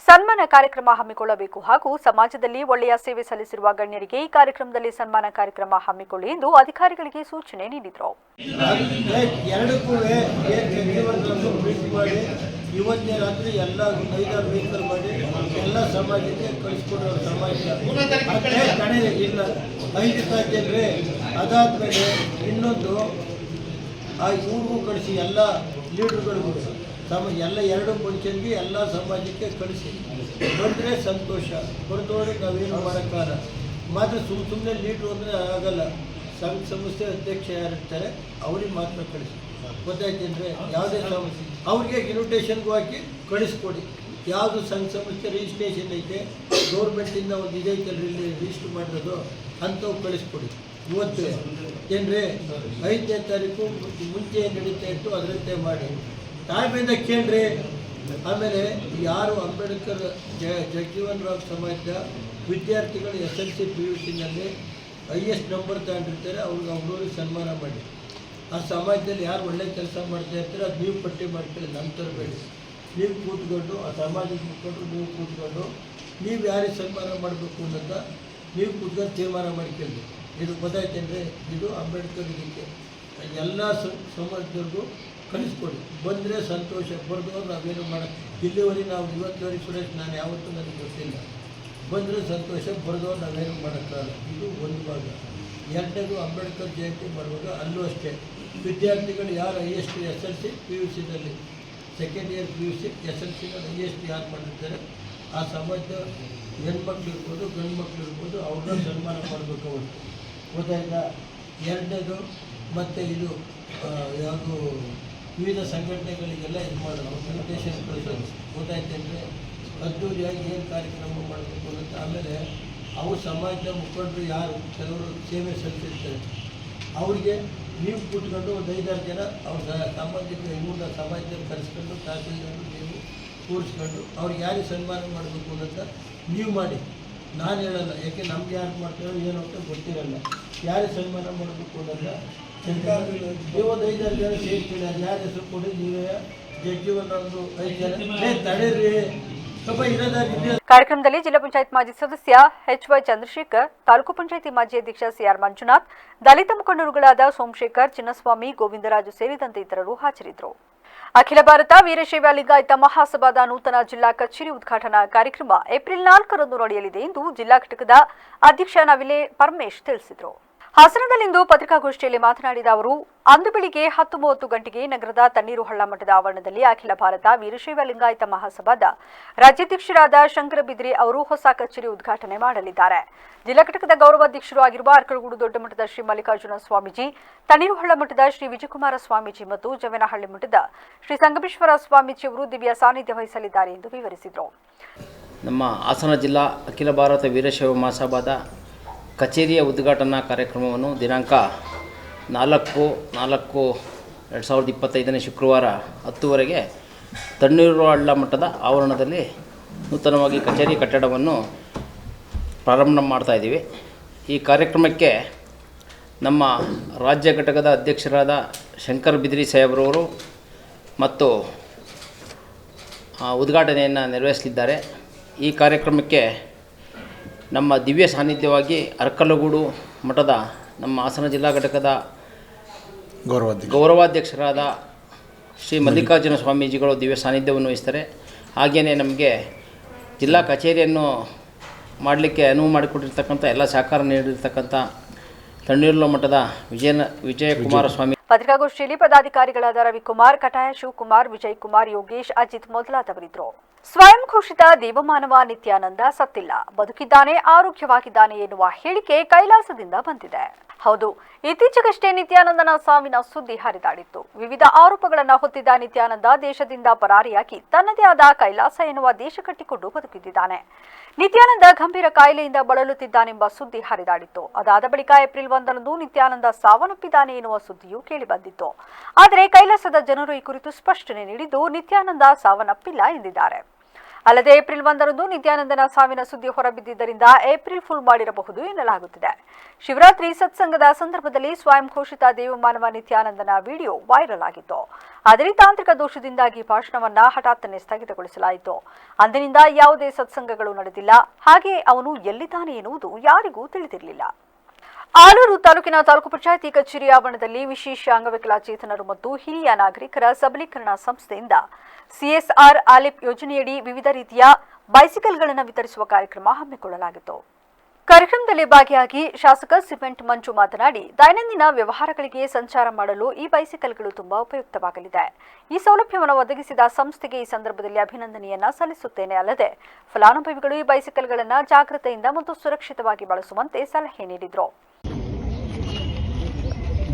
ಸನ್ಮಾನ ಕಾರ್ಯಕ್ರಮ ಹಮ್ಮಿಕೊಳ್ಳಬೇಕು ಹಾಗೂ ಸಮಾಜದಲ್ಲಿ ಒಳ್ಳೆಯ ಸೇವೆ ಸಲ್ಲಿಸಿರುವ ಗಣ್ಯರಿಗೆ ಈ ಕಾರ್ಯಕ್ರಮದಲ್ಲಿ ಸನ್ಮಾನ ಕಾರ್ಯಕ್ರಮ ಹಮ್ಮಿಕೊಳ್ಳಿ ಎಂದು ಅಧಿಕಾರಿಗಳಿಗೆ ಸೂಚನೆ ನೀಡಿದರು. ಇವತ್ತೇ ರಾತ್ರಿ ಎಲ್ಲ 5-6 ವೆಹಿಕಲ್ ಮಾಡಿ ಎಲ್ಲ ಸಮಾಜಕ್ಕೆ ಕಳಿಸ್ಕೊಡೋರು ಸಮಾಜ ಇಲ್ಲ 5 ಜನರೇ. ಅದಾದಮೇಲೆ ಇನ್ನೊಂದು ಆ ಇವ್ರಿಗೂ ಕಳಿಸಿ ಎಲ್ಲ ಲೀಡರ್ಗಳಿಗೂ ಎಲ್ಲ 2 ಫಂಕ್ಷನ್ಗೆ ಎಲ್ಲ ಸಮಾಜಕ್ಕೆ ಕಳಿಸಿ ಬಂದರೆ ಸಂತೋಷ, ಬರೆದವ್ರಿಗೆ ನಾವೇನು ಮಾಡೋಕ್ಕಾಗಲ್ಲ. ಮಾತ್ರ ಸುಮ್ಮನೆ ಲೀಡ್ರು ಅಂದರೆ ಆಗಲ್ಲ. ಸಂಘ ಸಂಸ್ಥೆ ಅಧ್ಯಕ್ಷ ಯಾರಿರ್ತಾರೆ ಅವ್ರಿಗೆ ಮಾತ್ರ ಕಳಿಸಿ, ಗೊತ್ತಾಯ್ತಂದರೆ ಯಾವುದೇ ಸಮಸ್ಯೆ ಅವ್ರಿಗೆ ಇನ್ವಿಟೇಷನ್ಗೂ ಹಾಕಿ ಕಳಿಸ್ಕೊಡಿ. ಯಾವುದು ಸಂಘ ಸಂಸ್ಥೆ ರಿಜಿಸ್ಟ್ರೇಷನ್ ಐತೆ ಗೌರ್ಮೆಂಟಿಂದ ಒಂದು ಇದೈತಲ್ಲಿ ರಿಜಿಸ್ಟ್ರ್ ಮಾಡಿರೋದು ಅಂಥವು ಕಳಿಸ್ಕೊಡಿ. ಇವತ್ತು ಏನ್ರಿ 5ನೇ ತಾರೀಕು ಮುಂಚೆ ನಡೀತಾ ಇತ್ತು ಅದರಂತೆ ಮಾಡಿ ತಾಳ್ಮೆಯಿಂದ ಕೇಳ್ರಿ. ಆಮೇಲೆ ಯಾರು ಅಂಬೇಡ್ಕರ್ ಜಗಜೀವನ್ ರಾಮ್ ಸಮಾಜದ ವಿದ್ಯಾರ್ಥಿಗಳು SSLC PUCನಲ್ಲಿ ಹೈಯೆಸ್ಟ್ ನಂಬರ್ ತಗೊಂಡಿರ್ತಾರೆ ಅವ್ರಿಗೆ ಸನ್ಮಾನ ಮಾಡಿ. ಆ ಸಮಾಜದಲ್ಲಿ ಯಾರು ಒಳ್ಳೆ ಕೆಲಸ ಮಾಡ್ತಾ ಇರ್ತಾರೆ ಅದು ನೀವು ಪಟ್ಟಿ ಮಾಡ್ಕೊಳ್ಳಿ, ನಮ್ಮ ತರಬೇಡಿ. ನೀವು ಕೂತ್ಕೊಂಡು ಆ ಸಮಾಜಕ್ಕೆ ಮುಟ್ಕೊಂಡು ನೀವು ಕೂತ್ಕೊಂಡು ನೀವು ಯಾರಿಗೆ ಸನ್ಮಾನ ಮಾಡಬೇಕು ಅನ್ನೋದ ನೀವು ಕೂತ್ಕೊಂಡು ತೀರ್ಮಾನ ಮಾಡ್ಕೊಳ್ಳಿ. ಇದು ಗೊತ್ತಾಯ್ತೇನ್ರಿ, ಇದು ಅಂಬೇಡ್ಕರ್ ಇದಕ್ಕೆ ಎಲ್ಲ ಸಮಾಜದವ್ರಿಗೂ ಕಳಿಸ್ಕೊಡಿ. ಬಂದರೆ ಸಂತೋಷ, ಬರೆದವ್ರು ನಾವೇನು ಮಾಡೋದು ಇಲ್ಲಿವರೆಗೆ ನಾವು ಇವತ್ತುವರೆಗೆ ಸುರೇಶ್ ನಾನು ಯಾವತ್ತೂ ನನಗೆ ಗೊತ್ತಿಲ್ಲ. ಬಂದರೆ ಸಂತೋಷ, ಬರೆದವ್ರು ನಾವೇನು ಮಾಡೋಕ್ಕಾಗಲ್ಲ. ಇದು ಒಂದು ಭಾಗ. ಎರಡನೇದು ಅಂಬೇಡ್ಕರ್ ಜಯಂತಿ ಮಾಡುವಾಗ ಅಲ್ಲೂ ಅಷ್ಟೇ ವಿದ್ಯಾರ್ಥಿಗಳು ಯಾರು ಹೈಯೆಸ್ಟ್ SSLC PUCನಲ್ಲಿ ಸೆಕೆಂಡ್ ಇಯರ್ PUC SSLCನಲ್ಲಿ ಹೈಯೆಸ್ಟ್ ಯಾರು ಮಾಡಿರ್ತಾರೆ ಆ ಸಮಾಜದ ಹೆಣ್ಮಕ್ಳು ಇರ್ಬೋದು ಗಂಡು ಮಕ್ಳು ಇರ್ಬೋದು ಅವ್ರನ್ನ ಅವ್ರನ್ನ ಸನ್ಮಾನ ಮಾಡಬೇಕು ಅವತ್ತು ಗೊತ್ತಾಯ್ತಾ. ಎರಡನೇದು ಮತ್ತು ಇದು ಯಾವುದು ವಿವಿಧ ಸಂಘಟನೆಗಳಿಗೆಲ್ಲ ಇದು ಮಾಡೋದು ಇನ್ವಿಟೇಷನ್ ಕಳಿಸೋದು ಗೊತ್ತಾಯ್ತಂದರೆ ಅದ್ದೂರಿಯಾಗಿ ಏನು ಕಾರ್ಯಕ್ರಮ ಮಾಡಬೇಕು ಅಂತ. ಆಮೇಲೆ ಅವ್ರ ಸಮಾಜದ ಮುಖಂಡರು ಯಾರು ಕೆಲವರು ಸೇವೆ ಸಲ್ಲಿಸಿರ್ತಾರೆ ಅವ್ರಿಗೆ ನೀವು ಕೂತ್ಕೊಂಡು ಒಂದು 5-6 ಜನ ಅವ್ರ ಸಾಮಾಜಿಕ ಇನ್ನೂರ ಸಮಾಜದಲ್ಲಿ ಕರೆಸ್ಕೊಂಡು ತಹಸೀಲ್ದಾರರು ನೀವು ಕೂರಿಸ್ಕೊಂಡು ಅವ್ರಿಗೆ ಯಾರಿಗೆ ಸನ್ಮಾನ ಮಾಡಬೇಕು ಅನ್ನೋಂಥ ನೀವು ಮಾಡಿ. ನಾನು ಹೇಳಲ್ಲ, ಯಾಕೆ ನಮ್ಗೆ ಯಾರು ಮಾಡ್ತಾರೋ ಏನು ಅಂತ ಗೊತ್ತಿರಲ್ಲ. ಯಾರಿಗೆ ಸನ್ಮಾನ ಮಾಡಬೇಕು ಅನ್ನೋದ ನೀವು ಒಂದು 5-6 ಜನ ಸೇರ್ತೀರಿ. ಅದು ಯಾರ ಹೆಸರು ಕೊಡಿ, ನೀವೇ ಜಡ್ಜಿವನ್ನ ಒಂದು 5 ಜನ ತಡೀರಿ ಸ್ವಲ್ಪ ಇರೋದಾಗಿ. ಕಾರ್ಯಕ್ರಮದಲ್ಲಿ ಜಿಲ್ಲಾ ಪಂಚಾಯತ್ ಮಾಜಿ ಸದಸ್ಯ HY ಚಂದ್ರಶೇಖರ್, ತಾಲೂಕು ಪಂಚಾಯಿತಿ ಮಾಜಿ ಅಧ್ಯಕ್ಷ CR ಮಂಜುನಾಥ್, ದಲಿತ ಮುಖಂಡರುಗಳಾದ ಸೋಮಶೇಖರ್, ಚಿನ್ನಸ್ವಾಮಿ, ಗೋವಿಂದರಾಜು ಸೇರಿದಂತೆ ಇತರರು ಹಾಜರಿದ್ದರು. ಅಖಿಲ ಭಾರತ ವೀರಶೈವ ಲಿಂಗಾಯತ ಮಹಾಸಭಾದ ನೂತನ ಜಿಲ್ಲಾ ಕಚೇರಿ ಉದ್ಘಾಟನಾ ಕಾರ್ಯಕ್ರಮ ಏಪ್ರಿಲ್ 4ರಂದು ನಡೆಯಲಿದೆ ಎಂದು ಜಿಲ್ಲಾ ಘಟಕದ ಅಧ್ಯಕ್ಷ ನವಿಲೆ ಪರಮೇಶ್ ತಿಳಿಸಿದರು. ಹಾಸನದಲ್ಲಿಂದು ಪತ್ರಿಕಾಗೋಷ್ಠಿಯಲ್ಲಿ ಮಾತನಾಡಿದ ಅವರು, ಅಂದು ಬೆಳಿಗ್ಗೆ 10:30 ಗಂಟೆಗೆ ನಗರದ ತಣ್ಣೀರು ಹಳ್ಳ ಮಠದ ಆವರಣದಲ್ಲಿ ಅಖಿಲ ಭಾರತ ವೀರಶೈವ ಲಿಂಗಾಯತ ಮಹಾಸಭಾದ ರಾಜ್ಯಾಧ್ಯಕ್ಷರಾದ ಶಂಕರ ಬಿದ್ರಿ ಅವರು ಹೊಸ ಕಚೇರಿ ಉದ್ಘಾಟನೆ ಮಾಡಲಿದ್ದಾರೆ. ಜಿಲ್ಲಾ ಘಟಕದ ಗೌರವಾಧ್ಯಕ್ಷರು ಆಗಿರುವ ಅರ್ಕಲಗೂಡು ದೊಡ್ಡ ಮಠದ ಶ್ರೀ ಮಲ್ಲಿಕಾರ್ಜುನ ಸ್ವಾಮೀಜಿ, ತಣ್ಣೀರು ಹಳ್ಳ ಮಠದ ಶ್ರೀ ವಿಜಯಕುಮಾರ ಸ್ವಾಮೀಜಿ ಮತ್ತು ಜವನಹಳ್ಳಿ ಮಠದ ಶ್ರೀ ಸಂಗಮೇಶ್ವರ ಸ್ವಾಮೀಜಿಯವರು ದಿವ್ಯ ಸಾನ್ನಿಧ್ಯ ವಹಿಸಲಿದ್ದಾರೆ ಎಂದು ವಿವರಿಸಿದರು. ನಮ್ಮ ಹಾಸನ ಜಿಲ್ಲಾ ಅಖಿಲ ಭಾರತ ವೀರಶೈವ ಮಹಾಸಭಾದ ಕಚೇರಿಯ ಉದ್ಘಾಟನಾ ಕಾರ್ಯಕ್ರಮವನ್ನು ದಿನಾಂಕ 4/4/2025 ಶುಕ್ರವಾರ 10 ತಣ್ಣೀರು ಹಳ್ಳ ಮಠದ ಆವರಣದಲ್ಲಿ ನೂತನವಾಗಿ ಕಚೇರಿ ಕಟ್ಟಡವನ್ನು ಪ್ರಾರಂಭ ಮಾಡ್ತಾಯಿದ್ದೀವಿ. ಈ ಕಾರ್ಯಕ್ರಮಕ್ಕೆ ನಮ್ಮ ರಾಜ್ಯ ಘಟಕದ ಅಧ್ಯಕ್ಷರಾದ ಶಂಕರ್ ಬಿದ್ರಿ ಸಾಹೇಬ್ರವರು ಮತ್ತು ಉದ್ಘಾಟನೆಯನ್ನು ನೆರವೇರಿಸಲಿದ್ದಾರೆ. ಈ ಕಾರ್ಯಕ್ರಮಕ್ಕೆ ನಮ್ಮ ದಿವ್ಯ ಸಾನ್ನಿಧ್ಯವಾಗಿ ಅರ್ಕಲಗೂಡು ಮಠದ ನಮ್ಮ ಹಾಸನ ಜಿಲ್ಲಾ ಘಟಕದ ಗೌರವಾಧ್ಯಕ್ಷರಾದ ಶ್ರೀ ಮಲ್ಲಿಕಾರ್ಜುನ ಸ್ವಾಮೀಜಿಗಳು ದಿವ್ಯ ಸಾನ್ನಿಧ್ಯವನ್ನು ವಹಿಸ್ತಾರೆ. ಹಾಗೆಯೇ ನಮಗೆ ಜಿಲ್ಲಾ ಕಚೇರಿಯನ್ನು ಮಾಡಲಿಕ್ಕೆ ಅನುವು ಮಾಡಿಕೊಟ್ಟಿರ್ತಕ್ಕಂಥ ಎಲ್ಲ ಸಹಕಾರ ನೀಡಿರ್ತಕ್ಕಂಥ ತಣ್ಣೀರು ಮಠದ ವಿಜಯಕುಮಾರ ಸ್ವಾಮಿ. ಪತ್ರಿಕಾಗೋಷ್ಠಿಯಲ್ಲಿ ಪದಾಧಿಕಾರಿಗಳಾದ ರವಿಕುಮಾರ್, ಕಟಾಯ ಶಿವಕುಮಾರ್, ವಿಜಯ್ ಕುಮಾರ್, ಯೋಗೇಶ್, ಅಜಿತ್ ಮೊದಲಾದವರಿದ್ದರು. ಸ್ವಯಂ ಘೋಷಿತ ದೇವಮಾನವ ನಿತ್ಯಾನಂದ ಸತ್ತಿಲ್ಲ, ಬದುಕಿದ್ದಾನೆ, ಆರೋಗ್ಯವಾಗಿದ್ದಾನೆ ಎನ್ನುವ ಹೇಳಿಕೆ ಕೈಲಾಸದಿಂದ ಬಂದಿದೆ. ಹೌದು, ಇತ್ತೀಚೆಗಷ್ಟೇ ನಿತ್ಯಾನಂದನ ಸಾವಿನ ಸುದ್ದಿ ಹರಿದಾಡಿತ್ತು. ವಿವಿಧ ಆರೋಪಗಳನ್ನು ಹೊತ್ತಿದ್ದ ನಿತ್ಯಾನಂದ ದೇಶದಿಂದ ಪರಾರಿಯಾಗಿ ತನ್ನದೇ ಆದ ಕೈಲಾಸ ಎನ್ನುವ ದೇಶ ಕಟ್ಟಿಕೊಂಡು ಬದುಕಿದ್ದಾನೆ. ನಿತ್ಯಾನಂದ ಗಂಭೀರ ಕಾಯಿಲೆಯಿಂದ ಬಳಲುತ್ತಿದ್ದಾನೆಂಬ ಸುದ್ದಿ ಹರಿದಾಡಿತ್ತು. ಅದಾದ ಬಳಿಕ ಏಪ್ರಿಲ್ 1ರಂದು ನಿತ್ಯಾನಂದ ಸಾವನ್ನಪ್ಪಿದ್ದಾನೆ ಎನ್ನುವ ಸುದ್ದಿಯೂ ಕೇಳಿಬಂದಿತ್ತು. ಆದರೆ ಕೈಲಾಸದ ಜನರು ಈ ಕುರಿತು ಸ್ಪಷ್ಟನೆ ನೀಡಿದ್ದು ನಿತ್ಯಾನಂದ ಸಾವನ್ನಪ್ಪಿಲ್ಲ ಎಂದಿದ್ದಾರೆ. ಅಲ್ಲದೆ ಏಪ್ರಿಲ್ 1ರಂದು ನಿತ್ಯಾನಂದನ ಸಾವಿನ ಸುದ್ದಿ ಹೊರಬಿದ್ದಿದ್ದರಿಂದ ಏಪ್ರಿಲ್ ಫುಲ್ ಮಾಡಿರಬಹುದು ಎನ್ನಲಾಗುತ್ತಿದೆ. ಶಿವರಾತ್ರಿ ಸತ್ಸಂಗದ ಸಂದರ್ಭದಲ್ಲಿ ಸ್ವಯಂ ಘೋಷಿತ ದೇವಮಾನವ ನಿತ್ಯಾನಂದನ ವಿಡಿಯೋ ವೈರಲ್ ಆಗಿತ್ತು. ಆದರೆ ತಾಂತ್ರಿಕ ದೋಷದಿಂದಾಗಿ ಭಾಷಣವನ್ನ ಹಠಾತ್ತನೆ ಸ್ಥಗಿತಗೊಳಿಸಲಾಯಿತು. ಅಂದಿನಿಂದ ಯಾವುದೇ ಸತ್ಸಂಗಗಳು ನಡೆದಿಲ್ಲ. ಹಾಗೆ ಅವನು ಎಲ್ಲಿದ್ದಾನೆ ಎನ್ನುವುದು ಯಾರಿಗೂ ತಿಳಿದಿರಲಿಲ್ಲ. ಆಲೂರು ತಾಲೂಕಿನ ತಾಲೂಕು ಪಂಚಾಯಿತಿ ಕಚೇರಿ ಆವರಣದಲ್ಲಿ ವಿಶೇಷ ಅಂಗವಿಕಲಚೇತನರು ಮತ್ತು ಹಿರಿಯ ನಾಗರಿಕರ ಸಬಲೀಕರಣ ಸಂಸ್ಥೆಯಿಂದ CSR ಆಲಿಪ್ ಯೋಜನೆಯಡಿ ವಿವಿಧ ರೀತಿಯ ಬೈಸಿಕಲ್ಗಳನ್ನು ವಿತರಿಸುವ ಕಾರ್ಯಕ್ರಮ ಹಮ್ಮಿಕೊಳ್ಳಲಾಗಿತ್ತು. ಕಾರ್ಯಕ್ರಮದಲ್ಲಿ ಭಾಗಿಯಾಗಿ ಶಾಸಕ ಸಿಮೆಂಟ್ ಮಂಜು ಮಾತನಾಡಿ, ದೈನಂದಿನ ವ್ಯವಹಾರಗಳಿಗೆ ಸಂಚಾರ ಮಾಡಲು ಈ ಬೈಸಿಕಲ್ಗಳು ತುಂಬಾ ಉಪಯುಕ್ತವಾಗಲಿದೆ. ಈ ಸೌಲಭ್ಯವನ್ನು ಒದಗಿಸಿದ ಸಂಸ್ಥೆಗೆ ಈ ಸಂದರ್ಭದಲ್ಲಿ ಅಭಿನಂದನೆಯನ್ನ ಸಲ್ಲಿಸುತ್ತೇನೆ. ಅಲ್ಲದೆ ಫಲಾನುಭವಿಗಳು ಈ ಬೈಸಿಕಲ್ಗಳನ್ನು ಜಾಗೃತೆಯಿಂದ ಮತ್ತು ಸುರಕ್ಷಿತವಾಗಿ ಬಳಸುವಂತೆ ಸಲಹೆ ನೀಡಿದರು.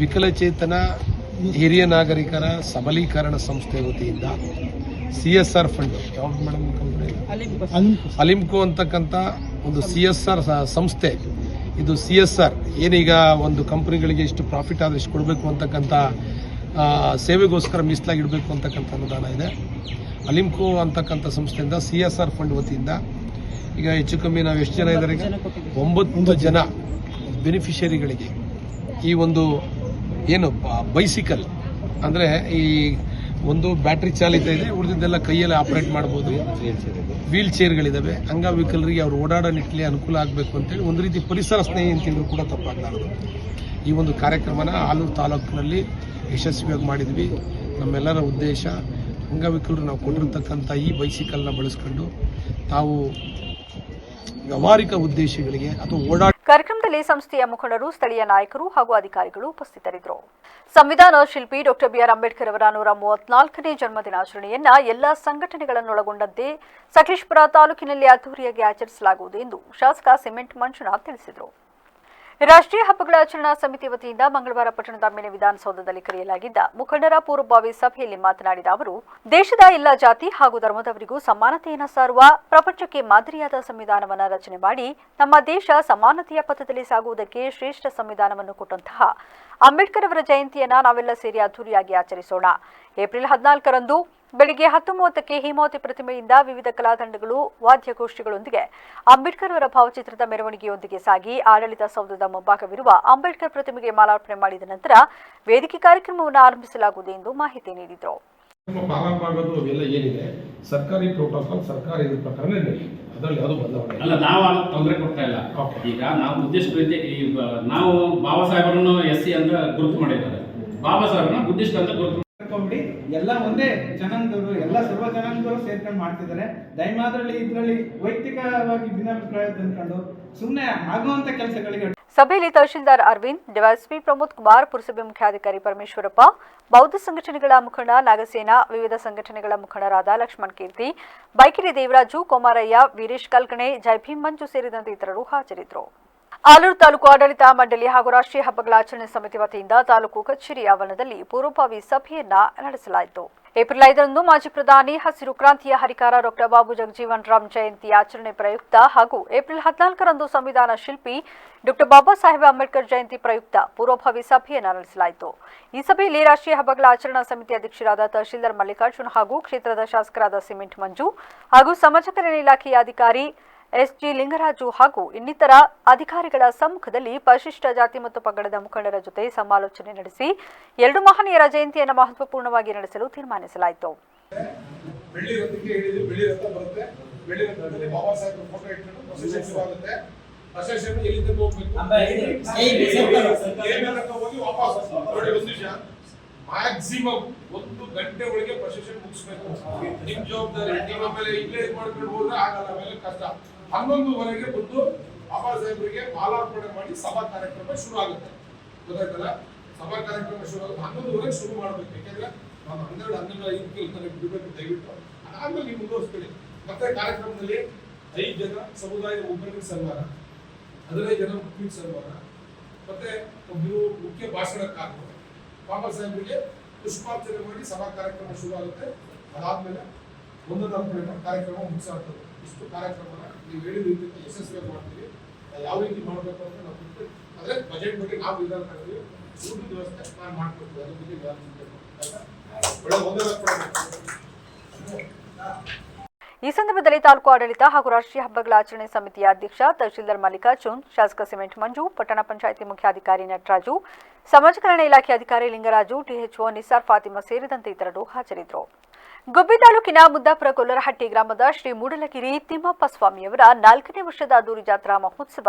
ವಿಕಲಚೇತನ ಹಿರಿಯ ನಾಗರಿಕರ ಸಬಲೀಕರಣ ಸಂಸ್ಥೆ ವತಿಯಿಂದ CSR ಫಂಡ್, ಯಾವ್ದು ಮೇಡಮ್ ಅಲಿಮ್ಕೋ ಅಂತಕ್ಕಂಥ ಒಂದು CSR ಸಂಸ್ಥೆ. ಇದು CSR ಏನೀಗ ಒಂದು ಕಂಪನಿಗಳಿಗೆ ಇಷ್ಟು ಪ್ರಾಫಿಟ್ ಆದರೆ ಇಷ್ಟು ಕೊಡಬೇಕು ಅಂತಕ್ಕಂಥ ಸೇವೆಗೋಸ್ಕರ ಮೀಸಲಾಗಿಡಬೇಕು ಅಂತಕ್ಕಂಥ ಅನುದಾನ ಇದೆ. ಅಲಿಮ್ಕೋ ಅಂತಕ್ಕಂಥ ಸಂಸ್ಥೆಯಿಂದ CSR ಫಂಡ್ ವತಿಯಿಂದ ಈಗ ಹೆಚ್ಚು ಕಮ್ಮಿ ನಾವು ಎಷ್ಟು ಜನ ಇದ್ದಾರೆ, 9 ಜನ ಬೆನಿಫಿಷರಿಗಳಿಗೆ ಈ ಒಂದು ಏನು ಬೈಸಿಕಲ್ ಅಂದರೆ ಈ ಒಂದು ಬ್ಯಾಟ್ರಿ ಚಾಲಿತ ಇದೆ, ಉಳಿದಿದ್ದೆಲ್ಲ ಕೈಯಲ್ಲಿ ಆಪರೇಟ್ ಮಾಡ್ಬೋದು. ವೀಲ್ ಚೇರ್ಗಳಿದ್ದಾವೆ. ಅಂಗವಿಕಲರಿಗೆ ಅವರು ಓಡಾಡೋ ನಿಟ್ಟಿನಲ್ಲಿ ಅನುಕೂಲ ಆಗಬೇಕು ಅಂತೇಳಿ ಒಂದು ರೀತಿ ಪರಿಸರ ಸ್ನೇಹಿ ಅಂತೇಳಿ ಕೂಡ ತಪ್ಪಾಗಲಾರದು. ಈ ಒಂದು ಕಾರ್ಯಕ್ರಮನ ಆಲೂರು ತಾಲೂಕಿನಲ್ಲಿ ಯಶಸ್ವಿಯಾಗಿ ಮಾಡಿದ್ವಿ. ನಮ್ಮೆಲ್ಲರ ಉದ್ದೇಶ ಅಂಗವಿಕಲರು ನಾವು ಕೊಟ್ಟಿರ್ತಕ್ಕಂಥ ಈ ಬೈಸಿಕಲ್ನ ಬಳಸ್ಕೊಂಡು ತಾವು ವ್ಯಾವಹಾರಿಕ ಉದ್ದೇಶಗಳಿಗೆ ಅಥವಾ ಓಡಾಟ ಕಾರ್ಯಕ್ರಮದಲ್ಲಿ ಸಂಸ್ಥೆಯ ಮುಖಂಡರು, ಸ್ಥಳೀಯ ನಾಯಕರು ಹಾಗೂ ಅಧಿಕಾರಿಗಳು ಉಪಸ್ಥಿತರಿದ್ದರು. ಸಂವಿಧಾನ ಶಿಲ್ಪಿ ಡಾಕ್ಟರ್ ಬಿಆರ್ ಅಂಬೇಡ್ಕರ್ ಅವರ 134ನೇ ಜನ್ಮದಿನಾಚರಣೆಯನ್ನ ಎಲ್ಲ ಸಂಘಟನೆಗಳನ್ನೊಳಗೊಂಡಂತೆ ಸಕಲೇಶಪುರ ತಾಲೂಕಿನಲ್ಲಿ ಅದ್ದೂರಿಯಾಗಿ ಆಚರಿಸಲಾಗುವುದು ಎಂದು ಶಾಸಕ ಸಿಮೆಂಟ್ ಮಂಜುನಾಥ್ ತಿಳಿಸಿದರು. ರಾಷ್ಟ್ರೀಯ ಹಬ್ಬಗಳ ಆಚರಣಾ ಸಮಿತಿ ವತಿಯಿಂದ ಮಂಗಳವಾರ ಪಟ್ಟಣದ ಮೇನೆ ವಿಧಾನಸೌಧದಲ್ಲಿ ಕರೆಯಲಾಗಿದ್ದ ಮುಖಂಡರ ಪೂರ್ವಭಾವಿ ಸಭೆಯಲ್ಲಿ ಮಾತನಾಡಿದ ಅವರು, ದೇಶದ ಎಲ್ಲ ಜಾತಿ ಹಾಗೂ ಧರ್ಮದವರಿಗೂ ಸಮಾನತೆಯನ್ನು ಸಾರುವ ಪ್ರಪಂಚಕ್ಕೆ ಮಾದರಿಯಾದ ಸಂವಿಧಾನವನ್ನು ರಚನೆ ಮಾಡಿ ನಮ್ಮ ದೇಶ ಸಮಾನತೆಯ ಪಥದಲ್ಲಿ ಸಾಗುವುದಕ್ಕೆ ಶ್ರೇಷ್ಠ ಸಂವಿಧಾನವನ್ನು ಕೊಟ್ಟಂತಹ ಅಂಬೇಡ್ಕರ್ ಅವರ ಜಯಂತಿಯನ್ನು ನಾವೆಲ್ಲ ಸೇರಿ ಅದ್ದೂರಿಯಾಗಿ ಆಚರಿಸೋಣ. ಏಪ್ರಿಲ್ 14ರಂದು ಬೆಳಿಗ್ಗೆ 10:30ಕ್ಕೆ ಹೇಮಾವತಿ ಪ್ರತಿಮೆಯಿಂದ ವಿವಿಧ ಕಲಾತಂಡಗಳು, ವಾದ್ಯಗೋಷ್ಠಿಗಳೊಂದಿಗೆ ಅಂಬೇಡ್ಕರ್ ಅವರ ಭಾವಚಿತ್ರದ ಮೆರವಣಿಗೆಯೊಂದಿಗೆ ಸಾಗಿ ಆಡಳಿತ ಸೌಧದ ಮುಂಭಾಗವಿರುವ ಅಂಬೇಡ್ಕರ್ ಪ್ರತಿಮೆಗೆ ಮಾಲಾರ್ಪಣೆ ಮಾಡಿದ ನಂತರ ವೇದಿಕೆ ಕಾರ್ಯಕ್ರಮವನ್ನು ಆರಂಭಿಸಲಾಗುವುದು ಎಂದು ಮಾಹಿತಿ ನೀಡಿದರು. ಪ್ರಾರಂಭ ಆಗೋದು ಅವೆಲ್ಲ ಏನಿದೆ ಸರ್ಕಾರಿ ಪ್ರೋಟೋಕಾಲ್ ಸರ್ಕಾರಿ ಪ್ರಕಾರ ನಡೆಯುತ್ತೆ, ಅದರಲ್ಲಿ ಯಾವುದು ಬದಲಾವಣೆ ಅಲ್ಲ. ನಾವು ತೊಂದರೆ ಕೊಡ್ತಾ ಇಲ್ಲ. ಈಗ ನಾವು ಉದ್ದೇಶಗಳಿಂದ ನಾವು ಬಾಬಾ ಸಾಹೇಬರನ್ನು SC ಅಂತ ಗುರುತು ಮಾಡಿದ್ದಾರೆ, ಬಾಬಾ ಸಾಹೇಬರನ್ನ ಬುದ್ಧಿಸ್ಟ್ ಅಂತ ಗುರುತು ಎಲ್ಲ ಒಂದೇ ಜನಾಂಗದವರು, ಎಲ್ಲ ಸರ್ವ ಜನಾಂಗದವರು ಸೇರ್ಕೊಂಡು ಮಾಡ್ತಿದ್ದಾರೆ. ದಯಮಾದ್ರಲ್ಲಿ ಇದರಲ್ಲಿ ವೈಯಕ್ತಿಕವಾಗಿ ಭಿನ್ನಾಭಿಪ್ರಾಯ ತಂದ್ಕೊಂಡು ಸುಮ್ಮನೆ ಆಗುವಂತ ಕೆಲಸಗಳಿಗೆ. ಸಭೆಯಲ್ಲಿ ತಹಶೀಲ್ದಾರ್ ಅರವಿಂದ್, ಡಿವೈಎಸ್ಪಿ ಪ್ರಮೋದ್ ಕುಮಾರ್, ಪುರಸಭೆ ಮುಖ್ಯಾಧಿಕಾರಿ ಪರಮೇಶ್ವರಪ್ಪ, ಬೌದ್ಧ ಸಂಘಟನೆಗಳ ಮುಖಂಡ ನಾಗಸೇನಾ, ವಿವಿಧ ಸಂಘಟನೆಗಳ ಮುಖಂಡರಾದ ಲಕ್ಷ್ಮಣ್ ಕೀರ್ತಿ, ಬೈಕಿರಿ ದೇವರಾಜು, ಕೋಮಾರಯ್ಯ, ವೀರೇಶ್ ಕಲ್ಕಣೆ, ಜೈಭೀಮ್ ಮಂಜು ಸೇರಿದಂತೆ ಇತರರು ಹಾಜರಿದ್ದರು. ಆಲೂರು ತಾಲೂಕು ಆಡಳಿತ ಮಂಡಳಿ ಹಾಗೂ ರಾಷ್ಟ್ರೀಯ ಹಬ್ಬಗಳ ಆಚರಣೆ ಸಮಿತಿ ವತಿಯಿಂದ ತಾಲೂಕು ಕಚೇರಿ ಆವರಣದಲ್ಲಿ ಪೂರ್ವಭಾವಿ ಸಭೆಯನ್ನ ನಡೆಸಲಾಯಿತು. ಏಪ್ರಿಲ್ 5ರಂದು ಮಾಜಿ ಪ್ರಧಾನಿ, ಹಸಿರು ಕ್ರಾಂತಿಯ ಹರಿಕಾರ ಡಾಕ್ಟರ್ ಬಾಬು ಜಗಜೀವನ್ ರಾಮ್ ಜಯಂತಿ ಆಚರಣೆ ಪ್ರಯುಕ್ತ ಹಾಗೂ ಏಪ್ರಿಲ್ 14ರಂದು ಸಂವಿಧಾನ ಶಿಲ್ಪಿ ಡಾಕ್ಟರ್ ಬಾಬಾ ಸಾಹೇಬ್ ಅಂಬೇಡ್ಕರ್ ಜಯಂತಿ ಪ್ರಯುಕ್ತ ಪೂರ್ವಭಾವಿ ಸಭೆಯನ್ನು ನಡೆಸಲಾಯಿತು. ಈ ಸಭೆಯಲ್ಲಿ ರಾಷ್ಟ್ರೀಯ ಹಬ್ಬಗಳ ಆಚರಣಾ ಸಮಿತಿ ಅಧ್ಯಕ್ಷರಾದ ತಹಶೀಲ್ದಾರ್ ಮಲ್ಲಿಕಾರ್ಜುನ್ ಹಾಗೂ ಕ್ಷೇತ್ರದ ಶಾಸಕರಾದ ಸಿಮೆಂಟ್ ಮಂಜು ಹಾಗೂ ಸಮಾಜ ಕಲ್ಯಾಣ ಇಲಾಖೆಯ ಅಧಿಕಾರಿ SG ಲಿಂಗರಾಜು ಹಾಗೂ ಇನ್ನಿತರ ಅಧಿಕಾರಿಗಳ ಸಮ್ಮುಖದಲ್ಲಿ ಪರಿಶಿಷ್ಟ ಜಾತಿ ಮತ್ತು ಪಂಗಡದ ಮುಖಂಡರ ಜೊತೆ ಸಮಾಲೋಚನೆ ನಡೆಸಿ 2 ಮಹನೀಯರ ಜಯಂತಿಯನ್ನು ಮಹತ್ವಪೂರ್ಣವಾಗಿ ನಡೆಸಲು ತೀರ್ಮಾನಿಸಲಾಯಿತು. ಮ್ಯಾಕ್ಸಿಮಮ್ 1 ಗಂಟೆ ಒಳಗೆ ಪ್ರೊಸೆಷನ್ ಮುಗಿಸ್ಬೇಕು. ನಿಮ್ ಜವಾಬ್ದಾರಿ. ನಿಮ್ಮ ಮೇಲೆ ಇಲ್ಲೇ ಮಾಡ್ಕೊಂಡು ಹೋದ್ರೆ ಆಗಲ್ಲ, ಮೇಲೆ ಕಷ್ಟ. 11:30ಗೆ ಬಂದು ಬಾಬಾ ಸಾಹೇಬರಿಗೆ ಮಾಲಾರ್ಪಣೆ ಮಾಡಿ ಸಭಾ ಕಾರ್ಯಕ್ರಮ ಶುರು ಆಗುತ್ತೆ. ಗೊತ್ತಾಯ್ತಲ್ಲ, ಸಭಾ ಕಾರ್ಯಕ್ರಮ ಶುರು ಆಗುತ್ತೆ. 11:30ಗೆ ಶುರು ಮಾಡ್ಬೇಕು. ಯಾಕೆಂದ್ರೆ ನಾವು 12:05 ಬಿಡಬೇಕು ದಯವಿಟ್ಟು. ಅದಾದ್ಮೇಲೆ ನೀವು ಮುಂದುವರಿಸ್ಕೊಳ್ಳಿ. ಮತ್ತೆ ಕಾರ್ಯಕ್ರಮದಲ್ಲಿ 5 ಜನ ಸಮುದಾಯದ ಮುಖಂಡರಿಗೆ ಸನ್ಮಾನ, 15 ಜನ ಮುಖ್ಯ ಸನ್ಮಾನ, ಮತ್ತೆ ಒಬ್ಬರು ಮುಖ್ಯ ಭಾಷಣಕಾರರು ಬಾಬಾ ಸಾಹೇಬರಿಗೆ ಪುಷ್ಪಾರ್ಚನೆ ಮಾಡಿ ಸಭಾ ಕಾರ್ಯಕ್ರಮ ಶುರು ಆಗುತ್ತೆ. ಅದಾದ್ಮೇಲೆ ಒಂದೊಂದು ಕಾರ್ಯಕ್ರಮ ಮುಗಿಸಾಗ್ತದೆ. ಇಷ್ಟು ಕಾರ್ಯಕ್ರಮನ ನೀವು ಹೇಳಿದ ರೀತಿ ಯಶಸ್ವಿಯಾಗಿ ಮಾಡ್ತೀವಿ. ಯಾವ ರೀತಿ ಮಾಡಬೇಕು ಅಂತ ನಾವು ಬಿಟ್ಟು, ಆದರೆ ಬಜೆಟ್ ಬಗ್ಗೆ ನಾವು ವಿಧಾನ ತಗೊಂಡ್ವಿ. ಊಟದ ವ್ಯವಸ್ಥೆ ನಾನು ಮಾಡ್ಕೊಡ್ತೀವಿ, ಅದ್ರ ಬಗ್ಗೆ ಒಳ್ಳೆ ಈ ಸಂದರ್ಭದಲ್ಲಿ ತಾಲೂಕು ಆಡಳಿತ ಹಾಗೂ ರಾಷ್ಟ್ರೀಯ ಹಬ್ಬಗಳ ಆಚರಣೆ ಸಮಿತಿಯ ಅಧ್ಯಕ್ಷ ತಹಶೀಲ್ದಾರ್ ಮಲ್ಲಿಕಾರ್ಜುನ್, ಶಾಸಕ ಸಿಮೆಂಟ್ ಮಂಜು, ಪಟ್ಟಣ ಪಂಚಾಯಿತಿ ಮುಖ್ಯಾಧಿಕಾರಿ ನಟರಾಜು, ಸಮಾಜ ಕಲ್ಯಾಣ ಇಲಾಖೆ ಅಧಿಕಾರಿ ಲಿಂಗರಾಜು, THO ನಿಸಾರ್ ಫಾತಿಮಾ ಸೇರಿದಂತೆ ಇತರರು ಹಾಜರಿದ್ದರು. ಗುಬ್ಬಿ ತಾಲೂಕಿನ ಮುದ್ದಾಪುರ ಗೊಲ್ಲರಹಟ್ಟಿ ಗ್ರಾಮದ ಶ್ರೀ ಮೂಡಲಗಿರಿ ತಿಮ್ಮಪ್ಪ ಸ್ವಾಮಿಯವರ 4ನೇ ವರ್ಷದ ಅದ್ದೂರಿ ಜಾತ್ರಾ ಮಹೋತ್ಸವ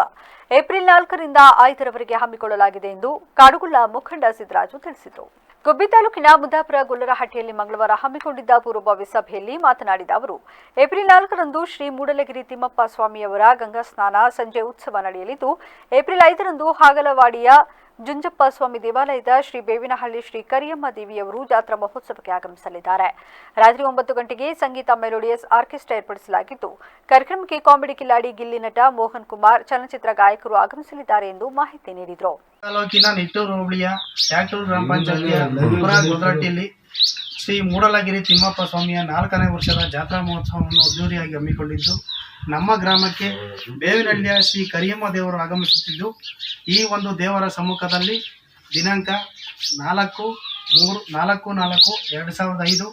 ಏಪ್ರಿಲ್ 4ರಿಂದ 5ರವರೆಗೆ ಹಮ್ಮಿಕೊಳ್ಳಲಾಗಿದೆ ಎಂದು ಕಾಡುಗೊಲ್ಲ ಮುಖಂಡ ಸಿದ್ದರಾಜು ತಿಳಿಸಿದರು. ಗುಬ್ಬಿ ತಾಲೂಕಿನ ಮುದ್ದಾಪುರ ಗೊಲ್ಲರಹಟ್ಟಿಯಲ್ಲಿ ಮಂಗಳವಾರ ಹಮ್ಮಿಕೊಂಡಿದ್ದ ಪೂರ್ವಭಾವಿ ಸಭೆಯಲ್ಲಿ ಮಾತನಾಡಿದ ಅವರು, ಏಪ್ರಿಲ್ 4ರಂದು ಶ್ರೀ ಮೂಡಲಗಿರಿ ತಿಮ್ಮಪ್ಪ ಸ್ವಾಮಿಯವರ ಗಂಗಾ ಸ್ನಾನ ಸಂಜೆ ಉತ್ಸವ ನಡೆಯಲಿದ್ದು, ಏಪ್ರಿಲ್ 5ರಂದು ಹಾಗಲವಾಡಿಯ ಜುಂಜಪ್ಪ ಸ್ವಾಮಿ ದೇವಾಲಯದ ಶ್ರೀ ಬೇವಿನಹಳ್ಳಿ ಶ್ರೀ ಕರಿಯಮ್ಮ ದೇವಿಯವರು ಜಾತ್ರಾ ಮಹೋತ್ಸವಕ್ಕೆ ಆಗಮಿಸಲಿದ್ದಾರೆ. ರಾತ್ರಿ 9 ಗಂಟೆಗೆ ಸಂಗೀತ ಮೆಲೋಡಿಯಸ್ ಆರ್ಕೆಸ್ಟ್ರಾ ಏರ್ಪಡಿಸಲಾಗಿದ್ದು, ಕಾರ್ಯಕ್ರಮಕ್ಕೆ ಕಾಮಿಡಿ ಕಿಲಾಡಿ ಗಿಲ್ಲಿ ನಟ ಮೋಹನ್ ಕುಮಾರ್, ಚಲನಚಿತ್ರ ಗಾಯಕರು ಆಗಮಿಸಲಿದ್ದಾರೆ ಎಂದು ಮಾಹಿತಿ ನೀಡಿದರು. ತಾಲೂಕಿನ ನಿಟ್ಟೂರು ಹೋಬಳಿಯ ಟ್ಯಾಕ್ಟೂರು ಗ್ರಾಮ ಪಂಚಾಯತಿಯ ಗೊಲ್ಲರಹಟ್ಟಿಯಲ್ಲಿ ಶ್ರೀ ಮೂಡಲಗಿರಿ ತಿಮ್ಮಪ್ಪ ಸ್ವಾಮಿಯ 4ನೇ ವರ್ಷದ ಜಾತ್ರಾ ಮಹೋತ್ಸವವನ್ನು ಅದ್ದೂರಿಯಾಗಿ ಹಮ್ಮಿಕೊಂಡಿದ್ದು, ನಮ್ಮ ಗ್ರಾಮಕ್ಕೆ ಬೇವಿನಹಳ್ಳಿಯ ಶ್ರೀ ಕರಿಯಮ್ಮ ದೇವರು ಆಗಮಿಸುತ್ತಿದ್ದು, ಈ ಒಂದು ದೇವರ ಸಮ್ಮುಖದಲ್ಲಿ ದಿನಾಂಕ 4/4/2025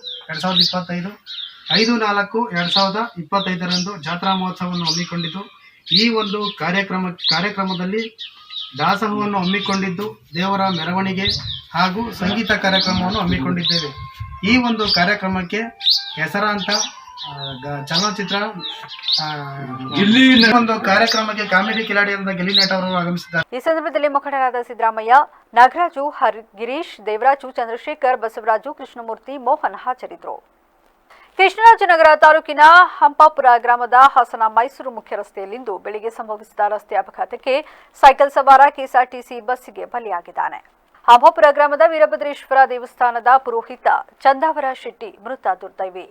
5/4/2025ರಂದು ಜಾತ್ರಾ ಮಹೋತ್ಸವವನ್ನು ಹಮ್ಮಿಕೊಂಡಿದ್ದು, ಈ ಒಂದು ಕಾರ್ಯಕ್ರಮದಲ್ಲಿ ದಾಸೋಹವನ್ನು ಹಮ್ಮಿಕೊಂಡಿದ್ದು, ದೇವರ ಮೆರವಣಿಗೆ ಹಾಗೂ ಸಂಗೀತ ಕಾರ್ಯಕ್ರಮವನ್ನು ಹಮ್ಮಿಕೊಂಡಿದ್ದೇವೆ. ಈ ಒಂದು ಕಾರ್ಯಕ್ರಮಕ್ಕೆ ಹೆಸರಾಂತ ಚಲನಚಿತ್ರ ಒಂದು ಕಾರ್ಯಕ್ರಮಕ್ಕೆ ಕಾಮಿಡಿ ಕಿಲಾಡಿಯಾದ ಗಿಲ್ಲಿ ನಟ ಅವರು ಆಗಮಿಸಿದ್ದಾರೆ. ಈ ಸಂದರ್ಭದಲ್ಲಿ ಮುಖಂಡರಾದ ಸಿದ್ದರಾಮಯ್ಯ, ನಾಗರಾಜು, ಗಿರೀಶ್, ದೇವರಾಜು, ಚಂದ್ರಶೇಖರ್, ಬಸವರಾಜು, ಕೃಷ್ಣಮೂರ್ತಿ, ಮೋಹನ್ ಹಾಜರಿದ್ದರು. ಕೃಷ್ಣರಾಜನಗರ ತಾಲೂಕಿನ ಹಂಪಾಪುರ ಗ್ರಾಮದ ಹಾಸನ ಮೈಸೂರು ಮುಖ್ಯ ರಸ್ತೆಯಲ್ಲಿಂದು ಬೆಳಿಗ್ಗೆ ಸಂಭವಿಸಿದ ರಸ್ತೆ ಅಪಘಾತಕ್ಕೆ ಸೈಕಲ್ ಸವಾರ ಕೆಎಸ್ಆರ್ಟಿಸಿ ಬಸ್ಸಿಗೆ ಬಲಿಯಾಗಿದ್ದಾನೆ. ಹಂಪಾಪುರ ಗ್ರಾಮದ ವೀರಭದ್ರೇಶ್ವರ ದೇವಸ್ಥಾನದ ಪುರೋಹಿತ ಚಂದಾವರ ಶೆಟ್ಟಿ ಮೃತ ದುರ್ದೈವಿ.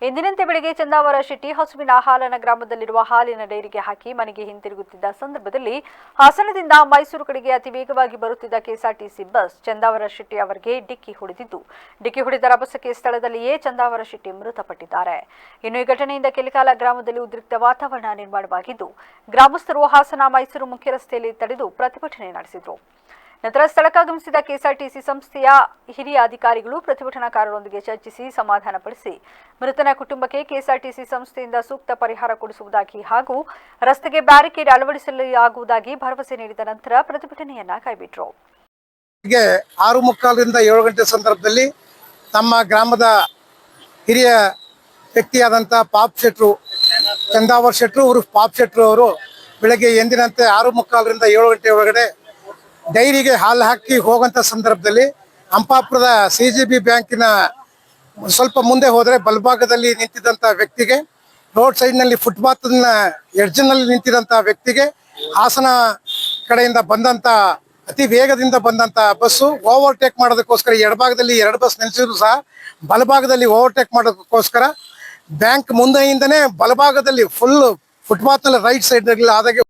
ಎಂದಿನಂತೆ ಬೆಳಗ್ಗೆ ಚಂದಾವರ ಶೆಟ್ಟಿ ಹಸುವಿನ ಹಾಲನ ಗ್ರಾಮದಲ್ಲಿರುವ ಹಾಲಿನ ಡೈರಿಗೆ ಹಾಕಿ ಮನೆಗೆ ಹಿಂತಿರುಗುತ್ತಿದ್ದ ಸಂದರ್ಭದಲ್ಲಿ ಹಾಸನದಿಂದ ಮೈಸೂರು ಕಡೆಗೆ ಅತಿ ವೇಗವಾಗಿ ಬರುತ್ತಿದ್ದ ಕೆಎಸ್ಆರ್ಟಿಸಿ ಬಸ್ ಚಂದಾವರ ಶೆಟ್ಟಿ ಅವರಿಗೆ ಡಿಕ್ಕಿ ಹೊಡೆದ ರಭಸಕ್ಕೆ ಸ್ಥಳದಲ್ಲಿಯೇ ಚಂದಾವರ ಶೆಟ್ಟಿ ಮೃತಪಟ್ಟಿದ್ದಾರೆ. ಇನ್ನು ಈ ಘಟನೆಯಿಂದ ಕೆಲಕಾಲ ಗ್ರಾಮದಲ್ಲಿ ಉದ್ರಿಕ್ತ ವಾತಾವರಣ ನಿರ್ಮಾಣವಾಗಿದ್ದು, ಗ್ರಾಮಸ್ಥರು ಹಾಸನ ಮೈಸೂರು ಮುಖ್ಯ ರಸ್ತೆಯಲ್ಲಿ ತಡೆದು ಪ್ರತಿಭಟನೆ ನಡೆಸಿದರು. ನಂತರ ಸ್ಥಳಕ್ಕಾಗಮಿಸಿದ ಕೆಎಸ್ಆರ್ಟಿಸಿ ಸಂಸ್ಥೆಯ ಹಿರಿಯ ಅಧಿಕಾರಿಗಳು ಪ್ರತಿಭಟನಾಕಾರರೊಂದಿಗೆ ಚರ್ಚಿಸಿ ಸಮಾಧಾನಪಡಿಸಿ ಮೃತನ ಕುಟುಂಬಕ್ಕೆ ಕೆಎಸ್ಆರ್ಟಿಸಿ ಸಂಸ್ಥೆಯಿಂದ ಸೂಕ್ತ ಪರಿಹಾರ ಕೊಡಿಸುವುದಾಗಿ ಹಾಗೂ ರಸ್ತೆಗೆ ಬ್ಯಾರಿಕೇಡ್ ಅಳವಡಿಸಲಾಗುವುದಾಗಿ ಭರವಸೆ ನೀಡಿದ ನಂತರ ಪ್ರತಿಭಟನೆಯನ್ನ ಕೈಬಿಟ್ಟರು. 6:45ರಿಂದ 7 ಗಂಟೆ ಸಂದರ್ಭದಲ್ಲಿ ನಮ್ಮ ಗ್ರಾಮದ ಹಿರಿಯ ವ್ಯಕ್ತಿಯಾದಂಥ ಪಾಪ್ ಶೆಟ್ರು ಚಂದಾವರ್ ಶೆಟ್ರು ಉರ್ಫ್ ಪಾಪ್ ಶೆಟ್ರು ಅವರು ಬೆಳಗ್ಗೆ ಎಂದಿನಂತೆ 6:45ರಿಂದ 7 ಗಂಟೆ ಒಳಗಡೆ ಡೈರಿಗೆ ಹಾಲು ಹಾಕಿ ಹೋಗುವಂಥ ಸಂದರ್ಭದಲ್ಲಿ ಹಂಪಾಪುರದ CGB ಬ್ಯಾಂಕಿನ ಸ್ವಲ್ಪ ಮುಂದೆ ಹೋದರೆ ಬಲಭಾಗದಲ್ಲಿ ನಿಂತಿದ್ದಂಥ ವ್ಯಕ್ತಿಗೆ ರೋಡ್ ಸೈಡ್ನಲ್ಲಿ ಫುಟ್ಪಾತ್ನ ಎಡ್ಜ್ನಲ್ಲಿ ನಿಂತಿದ್ದಂಥ ವ್ಯಕ್ತಿಗೆ ಹಾಸನ ಕಡೆಯಿಂದ ಬಂದಂಥ ಅತಿ ವೇಗದಿಂದ ಬಂದಂಥ ಬಸ್ಸು ಓವರ್ಟೇಕ್ ಮಾಡೋದಕ್ಕೋಸ್ಕರ ಎಡಭಾಗದಲ್ಲಿ 2 ಬಸ್ ನಿಲ್ಲಿಸಿದ್ರು ಸಹ ಬಲಭಾಗದಲ್ಲಿ ಓವರ್ಟೇಕ್ ಮಾಡೋದಕ್ಕೋಸ್ಕರ ಬ್ಯಾಂಕ್ ಮುಂದೆಯಿಂದನೇ ಬಲಭಾಗದಲ್ಲಿ ಫುಲ್ ಫುಟ್ಪಾತ್ನಲ್ಲಿ ರೈಟ್ ಸೈಡ್ನಲ್ಲಿ ಆದಾಗೆ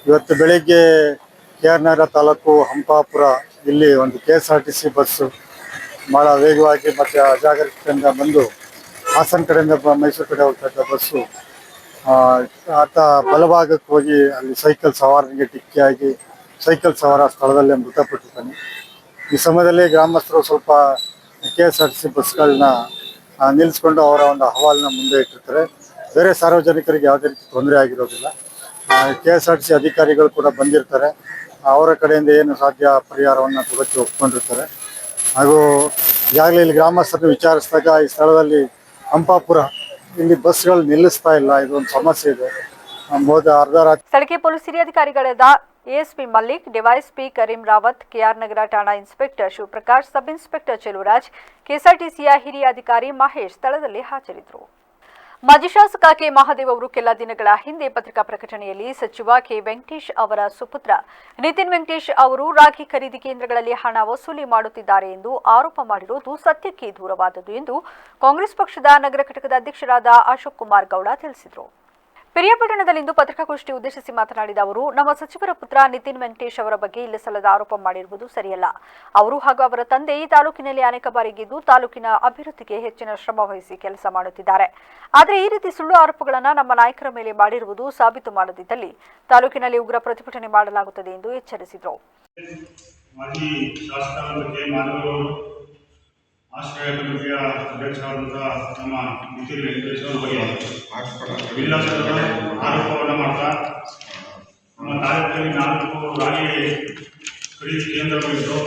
ಇವತ್ತು ಬೆಳಿಗ್ಗೆ KR ನಗರ ತಾಲೂಕು ಹಂಪಾಪುರ ಇಲ್ಲಿ ಒಂದು KSRTC ಬಸ್ಸು ಭಾಳ ವೇಗವಾಗಿ ಮತ್ತು ಅಜಾಗರೂಕತೆಯಿಂದ ಬಂದು ಹಾಸನ ಕಡೆಯಿಂದ ಮೈಸೂರು ಕಡೆ ಹೋಗ್ತಾ ಬಸ್ಸು ಆತ ಬಲಭಾಗಕ್ಕೆ ಹೋಗಿ ಅಲ್ಲಿ ಸೈಕಲ್ ಸವಾರನಿಗೆ ಡಿಕ್ಕಿಯಾಗಿ ಸೈಕಲ್ ಸವಾರ ಸ್ಥಳದಲ್ಲೇ ಮೃತಪಟ್ಟಿದ್ದಾನೆ. ಈ ಸಮಯದಲ್ಲಿ ಗ್ರಾಮಸ್ಥರು ಸ್ವಲ್ಪ KSRTC ಬಸ್ಗಳನ್ನ ನಿಲ್ಲಿಸ್ಕೊಂಡು ಅವರ ಒಂದು ಅಹವಾಲನ್ನ ಮುಂದೆ ಇಟ್ಟಿರ್ತಾರೆ. ಬೇರೆ ಸಾರ್ವಜನಿಕರಿಗೆ ಯಾವುದೇ ರೀತಿ ತೊಂದರೆ ಆಗಿರೋದಿಲ್ಲ. KSRTC ಅಧಿಕಾರಿಗಳು ಕೂಡ ಬಂದಿರ್ತಾರೆ. ಅವರ ಕಡೆಯಿಂದ ಏನು ಸಾಧ್ಯ ಪರಿಹಾರವನ್ನು ಕೊಡೋಕ್ಕೆ ಒಪ್ಕೊಂಡಿರ್ತಾರೆ. ಹಾಗೂ ಈಗಾಗಲೇ ಇಲ್ಲಿ ಗ್ರಾಮಸ್ಥರನ್ನು ವಿಚಾರಿಸಿದಾಗ ಈ ಸ್ಥಳದಲ್ಲಿ ಹಂಪಾಪುರ ಇಲ್ಲಿ ಬಸ್ಗಳು ನಿಲ್ಲಿಸ್ತಾ ಇಲ್ಲ, ಇದೊಂದು ಸಮಸ್ಯೆ ಇದೆ. ಅರ್ಧ ರಾತ್ರಿ ಸ್ಥಳಕ್ಕೆ ಪೊಲೀಸ್ ಹಿರಿಯಾಧಿಕಾರಿಗಳಾದ ASP Mallik, DySP Karim Rawat, KR Nagar ಠಾಣಾ inspector Shivaprakash, sub inspector Cheluvaraj, KSRTCಯ ಹಿರಿಯ ಅಧಿಕಾರಿ ಮಹೇಶ್ ಸ್ಥಳದಲ್ಲಿ ಹಾಜರಿದ್ದರು. ಮಾಜಿ ಶಾಸಕ ಕೆ ಮಹಾದೇವ್ ಅವರು ಕೆಲ ದಿನಗಳ ಹಿಂದೆ ಪತ್ರಿಕಾ ಪ್ರಕಟಣೆಯಲ್ಲಿ ಸಚಿವ ಕೆ ವೆಂಕಟೇಶ್ ಅವರ ಸುಪುತ್ರ ನಿತಿನ್ ವೆಂಕಟೇಶ್ ಅವರು ರಾಗಿ ಖರೀದಿ ಕೇಂದ್ರಗಳಲ್ಲಿ ಹಣ ವಸೂಲಿ ಮಾಡುತ್ತಿದ್ದಾರೆ ಎಂದು ಆರೋಪ ಮಾಡಿರುವುದು ಸತ್ಯಕ್ಕೆ ದೂರವಾದದ್ದು ಎಂದು ಕಾಂಗ್ರೆಸ್ ಪಕ್ಷದ ನಗರ ಘಟಕದ ಅಧ್ಯಕ್ಷರಾದ ಅಶೋಕ್ ಕುಮಾರ್ ಗೌಡ ತಿಳಿಸಿದರು. ಪಿರಿಯಾಪಟ್ಟಣದಲ್ಲಿಂದು ಪತ್ರಿಕಾಗೋಷ್ಠಿ ಉದ್ದೇಶಿಸಿ ಮಾತನಾಡಿದ ಅವರು, ನಮ್ಮ ಸಚಿವರ ಪುತ್ರ ನಿತಿನ್ ವೆಂಕಟೇಶ್ ಅವರ ಬಗ್ಗೆ ಇಲ್ಲಸಲ್ಲದ ಆರೋಪ ಮಾಡಿರುವುದು ಸರಿಯಲ್ಲ. ಅವರು ಹಾಗೂ ಅವರ ತಂದೆ ಈ ತಾಲೂಕಿನಲ್ಲಿ ಅನೇಕ ಬಾರಿ ಗೆದ್ದು ತಾಲೂಕಿನ ಅಭಿವೃದ್ಧಿಗೆ ಹೆಚ್ಚಿನ ಶ್ರಮ ವಹಿಸಿ ಕೆಲಸ ಮಾಡುತ್ತಿದ್ದಾರೆ. ಆದರೆ ಈ ರೀತಿ ಸುಳ್ಳು ಆರೋಪಗಳನ್ನು ನಮ್ಮ ನಾಯಕರ ಮೇಲೆ ಮಾಡಿರುವುದು ಸಾಬೀತು ಮಾಡದಿದ್ದಲ್ಲಿ ತಾಲೂಕಿನಲ್ಲಿ ಉಗ್ರ ಪ್ರತಿಭಟನೆ ಮಾಡಲಾಗುತ್ತದೆ ಎಂದು ಎಚ್ಚರಿಸಿದರು. ಆಶ್ರಯ ಸಮಿತಿಯ ಅಧ್ಯಕ್ಷರಾದಂತಹ ನಮ್ಮ ನಿತಿನ್ ವೆಂಕಟೇಶ್ ಅವರ ಬಗ್ಗೆ ಇಲ್ಲಸಲ್ಲದ ಆರೋಪವನ್ನು ಮಾಡ್ತಾ ನಮ್ಮ ತಾಲೂಕಿನಲ್ಲಿ 4 ರಾಗಿ ಖರೀದಿ ಕೇಂದ್ರಗಳಿದ್ದು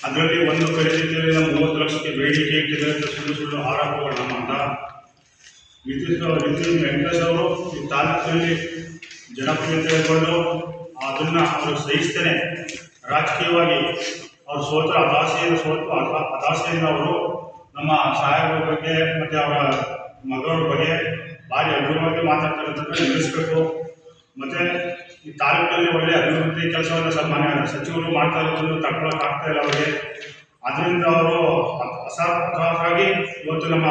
ಅದರಲ್ಲಿ ಒಂದು ಖರೀದಿ ಕೇಂದ್ರ 30 ಲಕ್ಷಕ್ಕೆ ಬೇಡಿಕೆ ಇಟ್ಟಿದೆ ಅಂತ ಸುಳ್ಳು ಆರೋಪಗಳನ್ನ ಮಾಡ್ತಾ ನಿತಿನ್ ವೆಂಕಟೇಶ್ ಅವರು ಈ ತಾಲೂಕಿನಲ್ಲಿ ಜನಪ್ರಿಯತೆ ಇಟ್ಕೊಂಡು ಅದನ್ನು ಅವರು ಸಹಿಸ್ತೇನೆ ರಾಜಕೀಯವಾಗಿ ಅವರು ಸೋತ ಹತಾಶೆಯಿಂದ ಅವರು ನಮ್ಮ ಸಾಹೇಬರ ಬಗ್ಗೆ ಮತ್ತು ಅವರ ಮಗನ ಬಗ್ಗೆ ಭಾರಿ ಅಭಿವೃದ್ಧಿ ಮಾತಾಡ್ತಾರೆ ನಿಲ್ಲಿಸಬೇಕು. ಮತ್ತು ಈ ತಾಲೂಕಿನಲ್ಲಿ ಒಳ್ಳೆಯ ಅಭಿವೃದ್ಧಿ ಕೆಲಸವನ್ನು ಸಾಮಾನ್ಯ ಸಚಿವರು ಮಾಡ್ತಾ ಇರೋದನ್ನು ತಗೊಳ್ಳೋಕ್ಕಾಗ್ತಾ ಇಲ್ಲ ಅವರಿಗೆ. ಅದರಿಂದ ಅವರು ಅಸಹಾಯಕರಾಗಿ ಇವತ್ತು ನಮ್ಮ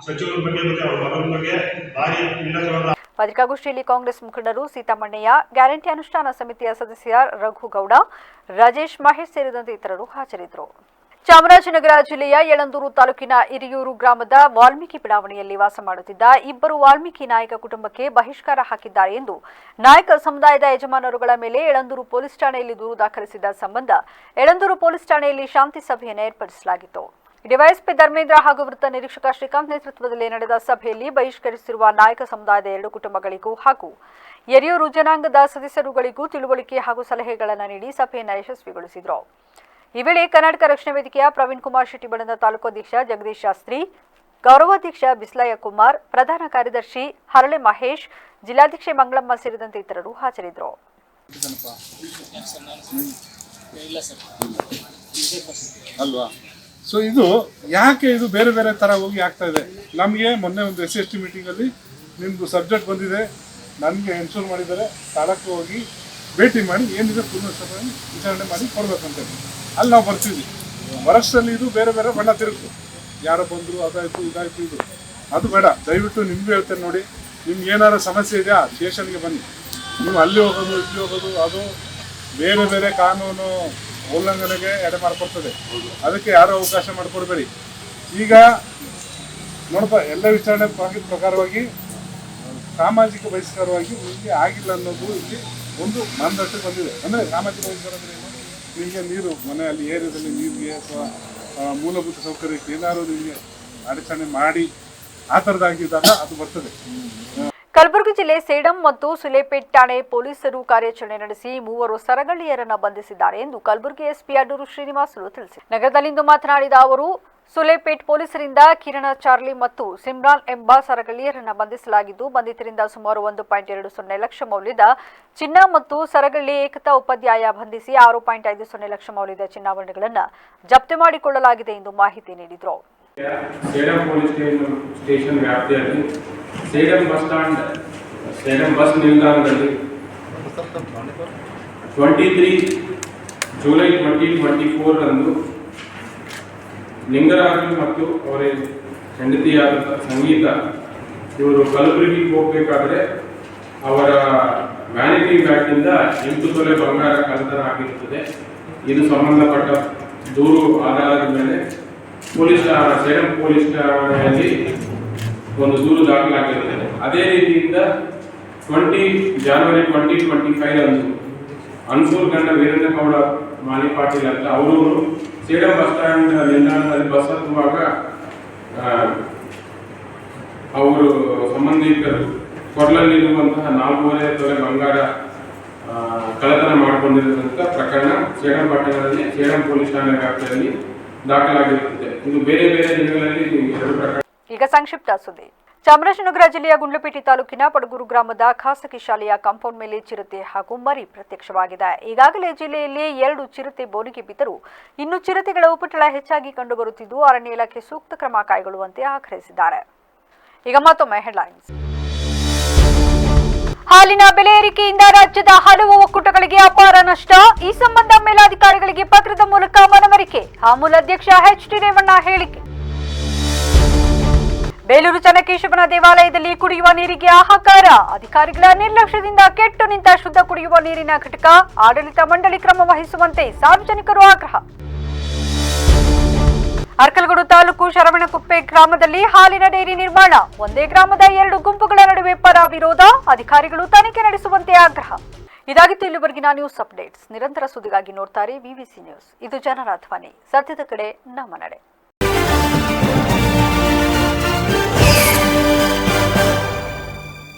ಸಚಿವರ ಬಗ್ಗೆ ಮತ್ತು ಅವರ ಮಗನ ಬಗ್ಗೆ ಭಾರಿ ಇಲ್ಲದ ಪತ್ರಿಕಾಗೋಷ್ಠಿಯಲ್ಲಿ ಕಾಂಗ್ರೆಸ್ ಮುಖಂಡರು ಸೀತಾಮಣ್ಣಯ್ಯ, ಗ್ಯಾರಂಟಿ ಅನುಷ್ಠಾನ ಸಮಿತಿಯ ಸದಸ್ಯ ರಘುಗೌಡ, ರಾಜೇಶ್, ಮಹೇಶ್ ಸೇರಿದಂತೆ ಇತರರು ಹಾಜರಿದ್ದರು. ಚಾಮರಾಜನಗರ ಜಿಲ್ಲೆಯ ಯಳಂದೂರು ತಾಲೂಕಿನ ಇರಿಯೂರು ಗ್ರಾಮದ ವಾಲ್ಮೀಕಿ ಬಡಾವಣೆಯಲ್ಲಿ ವಾಸ ಮಾಡುತ್ತಿದ್ದ 2 ವಾಲ್ಮೀಕಿ ನಾಯಕ ಕುಟುಂಬಕ್ಕೆ ಬಹಿಷ್ಕಾರ ಹಾಕಿದ್ದಾರೆ ಎಂದು ನಾಯಕ ಸಮುದಾಯದ ಯಜಮಾನರುಗಳ ಮೇಲೆ ಯಳಂದೂರು ಪೊಲೀಸ್ ಠಾಣೆಯಲ್ಲಿ ದೂರು ದಾಖಲಿಸಿದ ಸಂಬಂಧ ಯಳಂದೂರು ಪೊಲೀಸ್ ಠಾಣೆಯಲ್ಲಿ ಶಾಂತಿ ಸಭೆಯನ್ನು ಏರ್ಪಡಿಸಲಾಗಿತ್ತು. ಡಿವೈಎಸ್ಪಿ ಧರ್ಮೇಂದ್ರ ಹಾಗೂ ವೃತ್ತ ನಿರೀಕ್ಷಕ ಶ್ರೀಕಾಂತ್ ನೇತೃತ್ವದಲ್ಲಿ ನಡೆದ ಸಭೆಯಲ್ಲಿ ಬಹಿಷ್ಕರಿಸಿರುವ ನಾಯಕ ಸಮುದಾಯದ 2 ಕುಟುಂಬಗಳಿಗೂ ಹಾಗೂ ಯರಿಯೂರು ಜನಾಂಗದ ಸದಸ್ಯರುಗಳಿಗೂ ತಿಳುವಳಿಕೆ ಹಾಗೂ ಸಲಹೆಗಳನ್ನು ನೀಡಿ ಸಭೆಯನ್ನು ಯಶಸ್ವಿಗೊಳಿಸಿದರು. ಈ ವೇಳೆ ಕರ್ನಾಟಕ ರಕ್ಷಣಾ ವೇದಿಕೆಯ ಪ್ರವೀಣ್ ಕುಮಾರ್ ಶೆಟ್ಟಿ ಬಣದ ತಾಲೂಕು ಅಧ್ಯಕ್ಷ ಜಗದೀಶ್ ಶಾಸ್ತ್ರಿ, ಗೌರವಾಧ್ಯಕ್ಷ ಬಿಸ್ಲಯ್ಯ ಕುಮಾರ್, ಪ್ರಧಾನ ಕಾರ್ಯದರ್ಶಿ ಹರಳೆ ಮಹೇಶ್, ಜಿಲ್ಲಾಧ್ಯಕ್ಷೆ ಮಂಗಳಮ್ಮ ಸೇರಿದಂತೆ ಇತರರು ಹಾಜರಿದ್ದರು. ಅಲ್ವಾ ಸೊ ಇದು ಯಾಕೆ ಇದು ಬೇರೆ ಬೇರೆ ಥರ ಹೋಗಿ ಆಗ್ತಾ ಇದೆ. ನಮಗೆ ಮೊನ್ನೆ ಒಂದು SC ಮೀಟಿಂಗಲ್ಲಿ ನಿಮ್ಮದು ಸಬ್ಜೆಕ್ಟ್ ಬಂದಿದೆ, ನನಗೆ ಎನ್ಶೂರ್ ಮಾಡಿದ್ದಾರೆ, ಸ್ಥಳಕ್ಕೆ ಹೋಗಿ ಭೇಟಿ ಮಾಡಿ ಏನಿದೆ ಪೂರ್ಣ ವಿಚಾರಣೆ ಮಾಡಿ ಕೊಡ್ಬೇಕಂತೇಳಿ ಅಲ್ಲಿ ನಾವು ಬರ್ತೀವಿ. ವರ್ಷದಲ್ಲಿ ಇದು ಬೇರೆ ಬೇರೆ ಬಣ್ಣ ತಿರುಗ್ತು, ಯಾರೋ ಬಂದರು ಅದಾಯಿತು ಇದಾಯಿತು ಇದು ಅದು ಬೇಡ. ದಯವಿಟ್ಟು ನಿಮಗೂ ಹೇಳ್ತೇನೆ ನೋಡಿ, ನಿಮ್ಗೆ ಏನಾದ್ರು ಸಮಸ್ಯೆ ಇದೆಯಾ ಸ್ಟೇಷನ್ಗೆ ಬನ್ನಿ. ನೀವು ಅಲ್ಲಿ ಹೋಗೋದು ಇಲ್ಲಿ ಹೋಗೋದು ಅದು ಬೇರೆ ಬೇರೆ ಕಾನೂನು ಉಲ್ಲಂಘನೆಗೆ ಎಡೆ ಮಾಡಿಕೊಡ್ತದೆ. ಅದಕ್ಕೆ ಯಾರೂ ಅವಕಾಶ ಮಾಡಿಕೊಡ್ಬೇಡಿ. ಈಗ ನೋಡಪ್ಪ, ಎಲ್ಲ ವಿಚಾರಣೆ ಪ್ರಕಾರವಾಗಿ ಸಾಮಾಜಿಕ ಬಹಿಷ್ಕಾರವಾಗಿ ನಿಮಗೆ ಆಗಿಲ್ಲ ಅನ್ನೋದು ಇಲ್ಲಿ ಒಂದು ಮಾನದಂಡಕ್ಕೆ ಬಂದಿದೆ. ಅಂದರೆ ಸಾಮಾಜಿಕ ಬಹಿಷ್ಕಾರ ಅಂದರೆ ಏನು, ನಿಮಗೆ ನೀರು ಮನೆಯಲ್ಲಿ ಏರಿಯಾದಲ್ಲಿ ನೀರಿಗೆ ಅಥವಾ ಮೂಲಭೂತ ಸೌಕರ್ಯಕ್ಕೆ ಏನಾದರೂ ನಿಮಗೆ ಅಡಚಣೆ ಮಾಡಿ ಆ ಥರದ್ದಾಗಿದ್ದಾಗ ಅದು ಬರ್ತದೆ. ಕಲಬುರಗಿ ಜಿಲ್ಲೆ ಸೇಡಂ ಮತ್ತು ಸುಲೇಪೇಟ್ ಠಾಣೆ ಪೊಲೀಸರು ಕಾರ್ಯಾಚರಣೆ ನಡೆಸಿ 3 ಸರಗಳ್ಳಿಯರನ್ನ ಬಂಧಿಸಿದ್ದಾರೆ ಎಂದು ಕಲಬುರಗಿ ಎಸ್ಪಿ ಅಡೂರು ಶ್ರೀನಿವಾಸಲು ತಿಳಿಸಿದರು. ನಗರದಲ್ಲಿಂದು ಮಾತನಾಡಿದ ಅವರು, ಸುಲೇಪೇಟ್ ಪೊಲೀಸರಿಂದ ಕಿರಣ, ಚಾರ್ಲಿ ಮತ್ತು ಸಿಮ್ರಾನ್ ಎಂಬ ಸರಗಳ್ಳಿಯರನ್ನ ಬಂಧಿಸಲಾಗಿದ್ದು, ಬಂಧಿತರಿಂದ ಸುಮಾರು 1.20 ಲಕ್ಷ ಮೌಲ್ಯದ ಚಿನ್ನ ಮತ್ತು ಸರಗಳ್ಳಿ ಏಕತಾ ಉಪಾಧ್ಯಾಯ ಬಂಧಿಸಿ 6.50 ಲಕ್ಷ ಮೌಲ್ಯದ ಚಿನ್ನಾಭರಣಗಳನ್ನು ಜಪ್ತಿ ಮಾಡಿಕೊಳ್ಳಲಾಗಿದೆ ಎಂದು ಮಾಹಿತಿ ನೀಡಿದರು. ಸೇಡಂ ಪೊಲೀಸ್ ಸ್ಟೇಷನ್ ವ್ಯಾಪ್ತಿಯಲ್ಲಿ Sedam bus stand, Sedam bus ನಿಲ್ದಾಣದಲ್ಲಿ 23 ಜುಲೈ 2024 ರಂದು ಲಿಂಗರಾಜು ಮತ್ತು ಅವರ ಹೆಂಡತಿಯಾದ ಸಂಗೀತ ಇವರು ಕಲಬುರಗಿಗೆ ಹೋಗಬೇಕಾದ್ರೆ ಅವರ ವ್ಯಾನಿಟಿ ಬ್ಯಾಗ್ನಿಂದ 8 ತೊಲೆ ಬಂಗಾರ ಕಳ್ಳತನ ಆಗಿರುತ್ತದೆ. ಇದು ಸಂಬಂಧಪಟ್ಟ ದೂರು ಆಧಾರದ ಮೇಲೆ ಸೇಡಂ ಪೊಲೀಸ್ ಠಾಣೆಯಲ್ಲಿ ಒಂದು ದೂರು ದಾಖಲಾಗಿರುತ್ತದೆ. ಅದೇ ರೀತಿಯಿಂದ 20 ಜನವರಿ 2025 ರಂದು ಅನ್ಸೂರ್ ಗಂಡ ವೀರೇಂದ್ರ ಗೌಡ ಮಾಲಿ ಪಾಟೀಲ್ ಅಂತ ಅವರು ಸೇಡಂ ಬಸ್ ಸ್ಟ್ಯಾಂಡ್ ನಿಲ್ದಾಣದಲ್ಲಿ ಬಸ್ ಹತ್ತುವಾಗ ಅವರು ಸಂಬಂಧಿಕರು ಕೊಡಲಲ್ಲಿರುವಂತಹ 4.5 ತೊಲೆ ಬಂಗಾರ ಕಳ್ಳತನ ಮಾಡಿಕೊಂಡಿರತಕ್ಕ ಪ್ರಕರಣ ಸೇಡಂ ಪಟ್ಟಣದಲ್ಲಿ ಸೇಡಂ ಪೊಲೀಸ್ ಠಾಣೆ ವ್ಯಾಪ್ತಿಯಲ್ಲಿ ದಾಖಲಾಗಿರುತ್ತದೆ. ಇದು ಬೇರೆ ಬೇರೆ ದಿನಗಳಲ್ಲಿ 2 ಪ್ರಕರಣ. ಈಗ ಸಂಕ್ಷಿಪ್ತ ಸುದ್ದಿ. ಚಾಮರಾಜನಗರ ಜಿಲ್ಲೆಯ ಗುಂಡ್ಲುಪೇಟೆ ತಾಲೂಕಿನ ಪಡಗೂರು ಗ್ರಾಮದ ಖಾಸಗಿ ಶಾಲೆಯ ಕಾಂಪೌಂಡ್ ಮೇಲೆ ಚಿರತೆ ಹಾಗೂ ಮರಿ ಪ್ರತ್ಯಕ್ಷವಾಗಿದೆ. ಈಗಾಗಲೇ ಜಿಲ್ಲೆಯಲ್ಲಿ 2 ಚಿರತೆ ಬೋನಿಗೆ ಬಿದ್ದರೂ ಇನ್ನು ಚಿರತೆಗಳ ಉಪಟಳ ಹೆಚ್ಚಾಗಿ ಕಂಡುಬರುತ್ತಿದ್ದು, ಅರಣ್ಯ ಇಲಾಖೆ ಸೂಕ್ತ ಕ್ರಮ ಕೈಗೊಳ್ಳುವಂತೆ ಆಗ್ರಹಿಸಿದ್ದಾರೆ. ಈಗ ಮತ್ತೊಮ್ಮೆ ಹೆಡ್ಲೈನ್ಸ್. ಹಾಲಿನ ಬೆಲೆ ಏರಿಕೆಯಿಂದ ರಾಜ್ಯದ ಹಲವು ಒಕ್ಕೂಟಗಳಿಗೆ ಅಪಾರ ನಷ್ಟ. ಈ ಸಂಬಂಧ ಮೇಲಾಧಿಕಾರಿಗಳಿಗೆ ಪತ್ರದ ಮೂಲಕ ಮನವರಿಕೆ. ಹಾಮೂಲ್ ಅಧ್ಯಕ್ಷ HT ರೇವಣ್ಣ ಹೇಳಿಕೆ. ಬೇಲೂರು ಚನ್ನಕೇಶವನ ದೇವಾಲಯದಲ್ಲಿ ಕುಡಿಯುವ ನೀರಿಗೆ ಹಾಹಾಕಾರ. ಅಧಿಕಾರಿಗಳ ನಿರ್ಲಕ್ಷ್ಯದಿಂದ ಕೆಟ್ಟು ನಿಂತ ಶುದ್ಧ ಕುಡಿಯುವ ನೀರಿನ ಘಟಕ. ಆಡಳಿತ ಮಂಡಳಿ ಕ್ರಮ ವಹಿಸುವಂತೆ ಸಾರ್ವಜನಿಕರು ಆಗ್ರಹ. ಅರ್ಕಲಗೂಡು ತಾಲೂಕು ಶರವಣಕುಪ್ಪೆ ಗ್ರಾಮದಲ್ಲಿ ಹಾಲಿನ ಡೈರಿ ನಿರ್ಮಾಣ. ಒಂದೇ ಗ್ರಾಮದ 2 ಗುಂಪುಗಳ ನಡುವೆ ಪರ ವಿರೋಧ. ಅಧಿಕಾರಿಗಳು ತನಿಖೆ ನಡೆಸುವಂತೆ ಆಗ್ರಹ. ಇದಾಗಿತ್ತು ಇಲ್ಲಿವರೆಗಿನ ನ್ಯೂಸ್ ಅಪ್ಡೇಟ್ಸ್. ನಿರಂತರ ಸುದ್ದಿಗಾಗಿ ನೋಡ್ತಾರೆ VVC ನ್ಯೂಸ್. ಇದು ಜನರ ಧ್ವನಿ. ಸತ್ಯದ ಕಡೆ ನಮ್ಮ ನಡೆ.